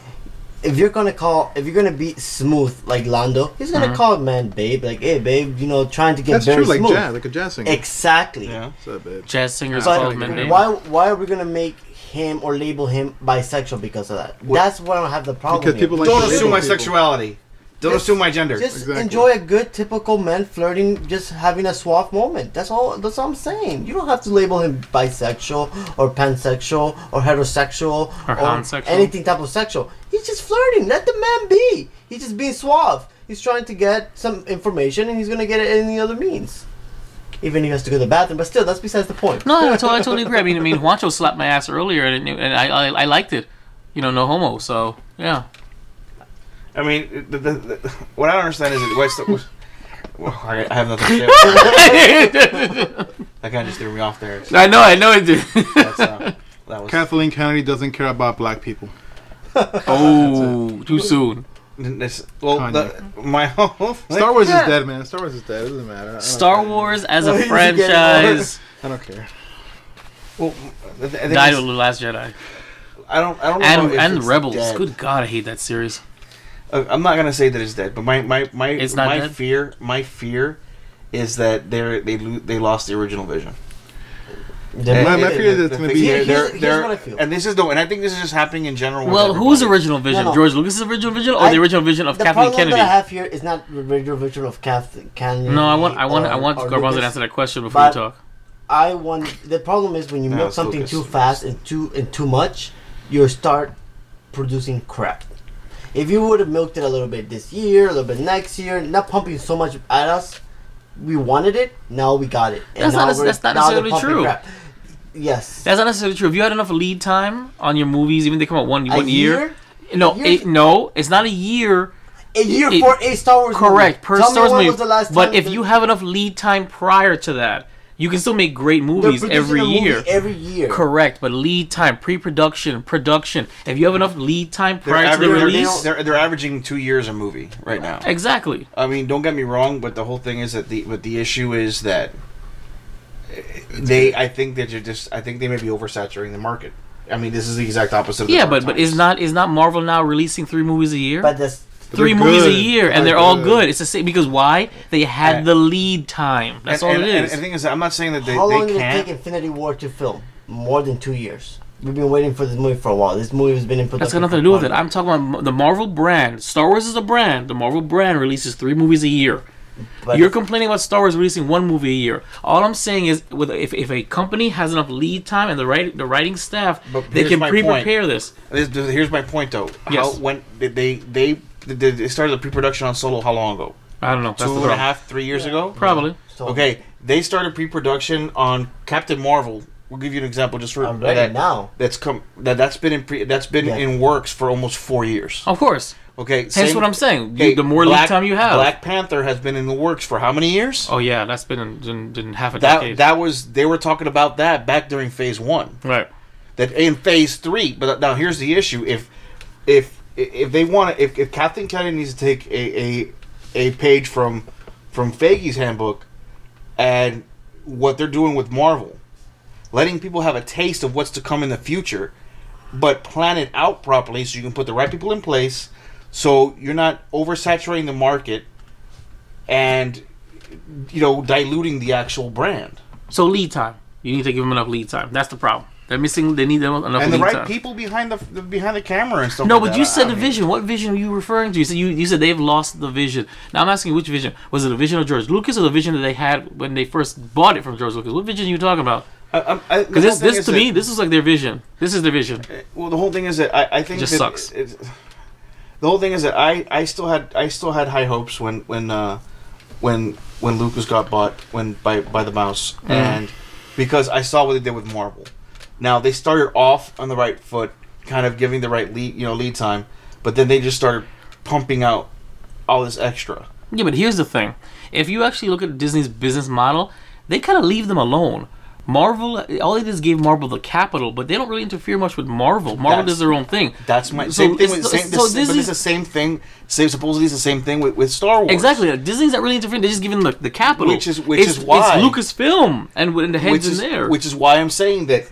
if you're gonna be smooth like Lando, he's gonna call a man babe, like, hey babe, trying to get That's very true, smooth. like a jazz singer. Exactly. Yeah. What's up, babe? Jazz singers But called men babe. why are we gonna make him or label him bisexual because of that? That's what I have the problem. Because people like don't assume my sexuality. Don't assume my gender. Just enjoy a good typical man flirting, just having a suave moment. That's all I'm saying. You don't have to label him bisexual or pansexual or heterosexual or pansexual. anything type of sexual. He's just flirting. Let the man be. He's just being suave. He's trying to get some information, and he's gonna get it any other means. Even if he has to go to the bathroom, but still, that's besides the point. No, I totally agree. I mean, Juancho slapped my ass earlier, and I liked it. You know, no homo. So yeah. I mean, what I don't understand is I have nothing to say. That guy just threw me off there. I know it did. That was Kathleen Kennedy doesn't care about black people. Oh, too soon. My whole Star Wars is dead, man. Star Wars is dead. It doesn't matter. Star Wars as a franchise. I don't care. Well, died with The Last Jedi. I don't know. And Rebels. Dead. Good God, I hate that series. I'm not gonna say that it's dead, but It's not dead? my fear is that they lost the original vision. My fear is it's going to be... Here's what I feel. And I think this is just happening in general. Well, whose original vision? No. George Lucas' original vision, or the original vision of Kathleen Kennedy? The problem that I have here is not the original vision of Kathleen Kennedy. No, I want Garbanzo to answer that question before you talk. The problem is when you milk something Lucas. too fast and too much, you start producing crap. If you would have milked it a little bit this year, a little bit next year, not pumping so much at us, we wanted it. Now we got it. And that's not necessarily true. Crap. Yes, that's not necessarily true. If you had enough lead time on your movies, even if they come out one year. No, it's not a year. A year for a Star Wars movie. Correct, per Tell Star me Wars when was the last But time if you have enough lead time prior to that, you can still make great movies every year. Every year. Correct, but lead time, pre-production, production. If you have enough lead time prior to the release, they're averaging 2 years a movie right now. Exactly. I mean, don't get me wrong, but the whole thing is that the issue is that I think they may be oversaturating the market. I mean, this is the exact opposite of the but is not Marvel now releasing 3 movies a year? But that's 3 movies a year, and they're all good. It's the same because why? They had the lead time. That's all it is. And the thing is, I'm not saying that How long did it take Infinity War to film? More than 2 years. We've been waiting for this movie for a while. This movie has been in production. That's got nothing to do with it. I'm talking about the Marvel brand. Star Wars is a brand. The Marvel brand releases 3 movies a year. But you're complaining about Star Wars releasing 1 movie a year. All I'm saying is, if a company has enough lead time and the writing staff, they can pre-prepare this. Here's my point, though. Yes. When they started the pre-production on Solo how long ago? I don't know. 2.5, 3 years ago? Probably. Okay, they started pre-production on Captain Marvel. We'll give you an example just for that now. That's been in works for almost 4 years. Of course. Okay, hence what I'm saying. The more lead time you have. Black Panther has been in the works for how many years? Oh yeah, that's been in half a decade. They were talking about that back during Phase 1. Right. That in Phase 3, but now here's the issue: if they want to, if Kathleen Kennedy needs to take a page from Feige's handbook and what they're doing with Marvel, letting people have a taste of what's to come in the future, but plan it out properly so you can put the right people in place, so you're not oversaturating the market and diluting the actual brand. So lead time, you need to give them enough lead time. That's the problem. They're missing. They need enough lead time. And the right people behind the camera and stuff. No, like but you said the vision. What vision are you referring to? You said they've lost the vision. Now I'm asking you, which vision? Was it the vision of George Lucas or the vision that they had when they first bought it from George Lucas? What vision are you talking about? Because this to me, this is like their vision. This is their vision. Well, the whole thing is that I think it just sucks. The whole thing is that I still had high hopes when Lucas got bought by the mouse, and because I saw what they did with Marvel. Now they started off on the right foot, kind of giving the right lead time, but then they just started pumping out all this extra. Yeah, but here's the thing: if you actually look at Disney's business model, they kind of leave them alone. Marvel, all they did is gave Marvel the capital, but they don't really interfere much with Marvel. Marvel does their own thing. That's my same thing. But it's the same thing. Supposedly, it's the same thing with Star Wars. Exactly. Disney's not really interfering. They're just giving them the capital, which is why it's Lucasfilm and the heads in there. Which is why I'm saying that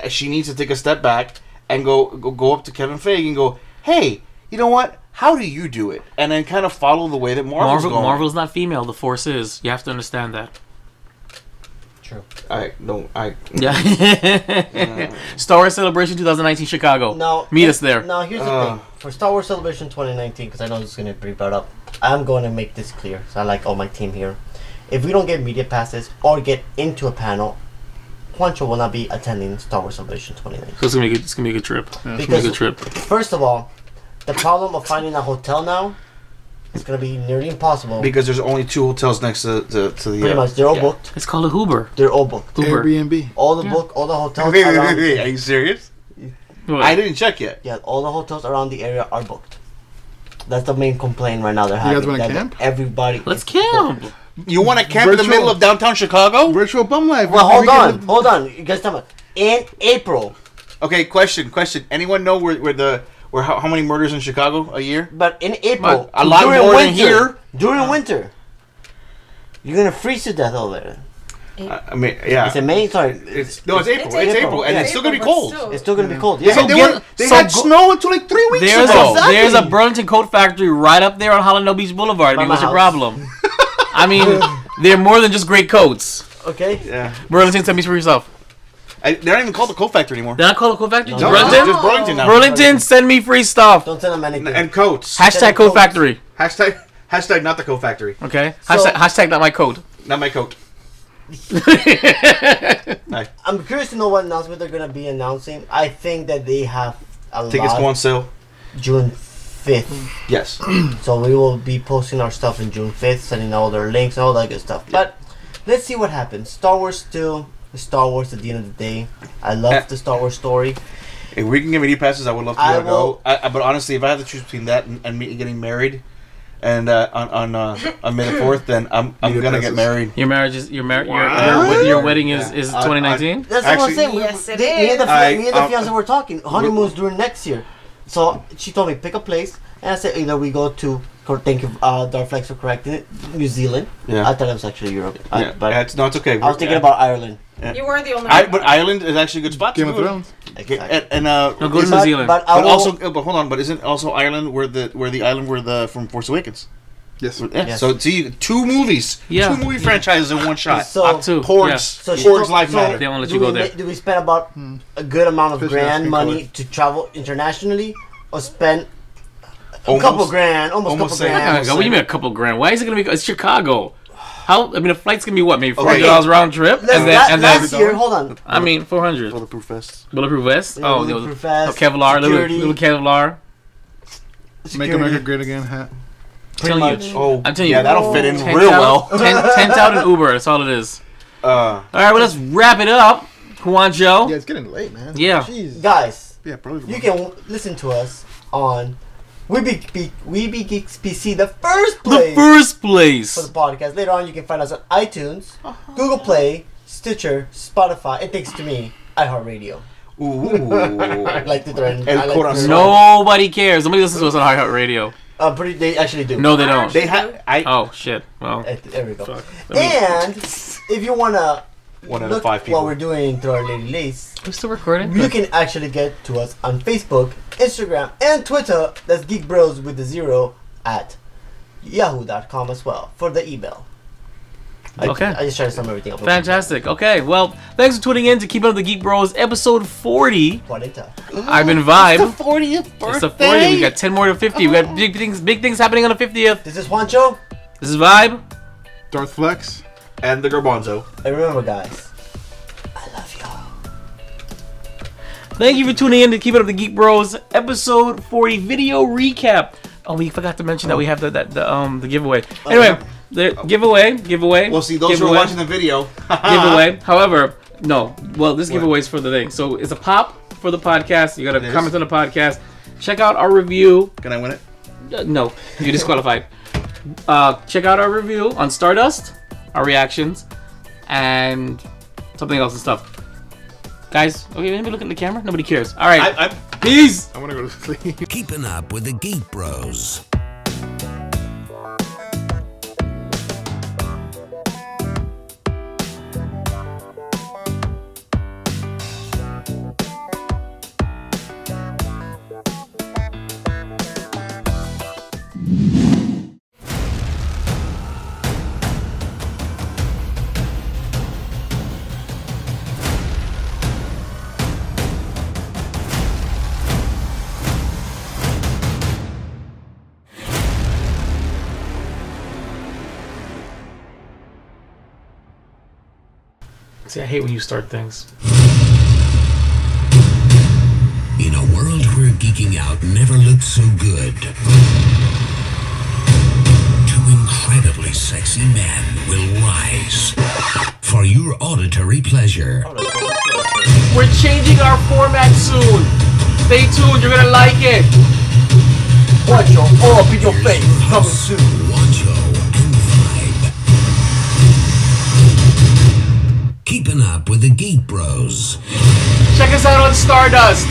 she needs to take a step back and go up to Kevin Feige and go, "Hey, you know what? How do you do it?" And then kind of follow the way that Marvel's going. Marvel's not female. The Force is. You have to understand that. True. Yeah. Star Wars Celebration 2019 Chicago. Now, meet us there. Now here's the thing. For Star Wars Celebration 2019, because I know this is going to be brought up, I'm going to make this clear. So I like all my team here. If we don't get media passes or get into a panel, Juancho will not be attending Star Wars Celebration 2019. So it's gonna be a good trip. Yeah, because, first of all, the problem of finding a hotel now It's gonna be nearly impossible. Because there's only 2 hotels next to the. Pretty much, they're all booked. It's called a Uber. They're all booked. Uber. Airbnb. All the hotels. Wait, around, are you serious? What? I didn't check yet. Yeah, all the hotels around the area are booked. That's the main complaint right now they're having. guys wanna camp? Everybody. Let's camp. You want to camp in the middle of downtown Chicago? Virtual bum life. Well, hold on. You guys tell me. In April. Okay, question. Anyone know where how many murders in Chicago a year? But in April, A lot during more winter, than here. During winter, you're gonna freeze to death over there. I mean, yeah. It's May. Sorry, It's April. It's April, and Yeah. it's still gonna be cold. it's still gonna be cold. Yeah, Yeah. they had snow until like 3 weeks There's ago. there's a Burlington coat factory right up there on Holland Beach Boulevard. I By mean, my what's your house. problem? I mean, they're more than just great coats. Okay. Yeah. Burlington, send me for yourself. They're not even called the coat factory anymore. They're not called a coat factory. No, Just No, it's Burlington. just Burlington now. Burlington, send me free stuff. Don't tell them anything. And coats. Hashtag coat factory. Hashtag not the coat factory. Okay. So- Hashtag not my coat. Not my coat. Nice. I'm curious to know what announcement they're gonna be announcing. I think that they have a Tickets lot go on sale. June 5th. Yes. So we will be posting our stuff in June 5th, sending all their links and all that good stuff. But let's see what happens. Star Wars still Star Wars at the end of the day. I love the Star Wars story. If we can get media passes, I would love to I go. But honestly, if I have to choose between that and me getting married, and on May the 4th, then I'm gonna get married. Your marriage is your What? your wedding is 2019. That's Actually- what I'm saying. Yes, it Me and the, is. me and the fiance were talking. Honeymoon's during next year. So she told me pick a place, and I said either we go to. Thank you, Darth Flexx for correcting it. New Zealand. Yeah. I thought it was actually Europe. Yeah, But it's okay. I was thinking about Ireland. You weren't the only But Ireland is actually a good spot. Game to of go. Thrones. Exactly. And No, go to isn't- New Zealand. But But hold on. But isn't also Ireland where the island where the from Force Awakens? Yes. Yeah. Yes. So see, 2 movies, Yeah. 2 movie franchises in one shot. So- Up to Porgs, yeah. So she Porgs told- life so matter. They won't let do you go we there. do we spend about a good amount of Fish grand asking money color. to travel internationally, or spend a Almost. couple grand, almost Almost couple same. grand? What do you mean a couple grand? Why is it gonna be? It's Chicago. How? I mean, the flight's gonna be what? Maybe $400 round trip, Last, and then last year, hold on. I mean 400. Bulletproof vests. Bulletproof vest. Yeah, Oh, bulletproof the vest, Kevlar, security. little Kevlar. Make Security. America great again hat. Pretty telling much. you. Oh, I'm telling yeah, you. that'll fit in 10 real out- well. 10 out in Uber. That's all it is. Uh, All right, well let's wrap it up. Juancho. Yeah, it's getting late, man. Yeah. Jeez. Guys, Yeah, probably. you can listen to us on We Be Geeks PC, the first place The first for place. the podcast. Later on, you can find us on iTunes, Google Play, Stitcher, Spotify, and thanks to me, iHeartRadio. ooh. I like to threaten. El I like corazón. to- Nobody cares. Nobody listens to us on iHeartRadio. They actually do. No, they don't. They had Oh shit. Well. There we go. Fuck. And if you wanna 1 out of look 5 people. what we're doing through our Lady Lace, We're still recording. you can actually get to us on Facebook, Instagram, and Twitter. That's Geek Bros with the 0 at yahoo.com as well for the email. Okay. I just try to sum everything up. Fantastic. Okay. Well, thanks for tuning in to Keepin' Up with the Geek Bros, episode 40. 40. I've been Vibe. It's the 40th birthday. It's the 40. We got 10 more to 50. We got big things happening on the 50th. This is Juancho. This is Vibe. Darth Flexx. And the Garbanzo. And remember, guys, I love y'all. Thank you for tuning in to Keepin' Up with the Geek Bros, episode 40 video recap. Oh, we forgot to mention that we have the giveaway. Anyway, the giveaway. Well, see, those who are watching the video. giveaway. However, no. Well, this giveaway is for the thing. So it's a pop for the podcast. You got to comment on the podcast. Check out our review. Can I win it? No, you're disqualified. Check out our review on Stardust, our reactions, and something else and stuff. Guys, okay, anybody look at the camera? Nobody cares. All right, peace. I want to go to sleep. Keeping up with the Geek Bros. See, I hate when you start things. In a world where geeking out never looked so good. sexy men will rise for your auditory pleasure. We're changing our format soon. Stay tuned, you're gonna like it. Watch your all up in your face. Coming soon. Wancho and Vibe. Keeping up with the Geek Bros. Check us out on Stardust.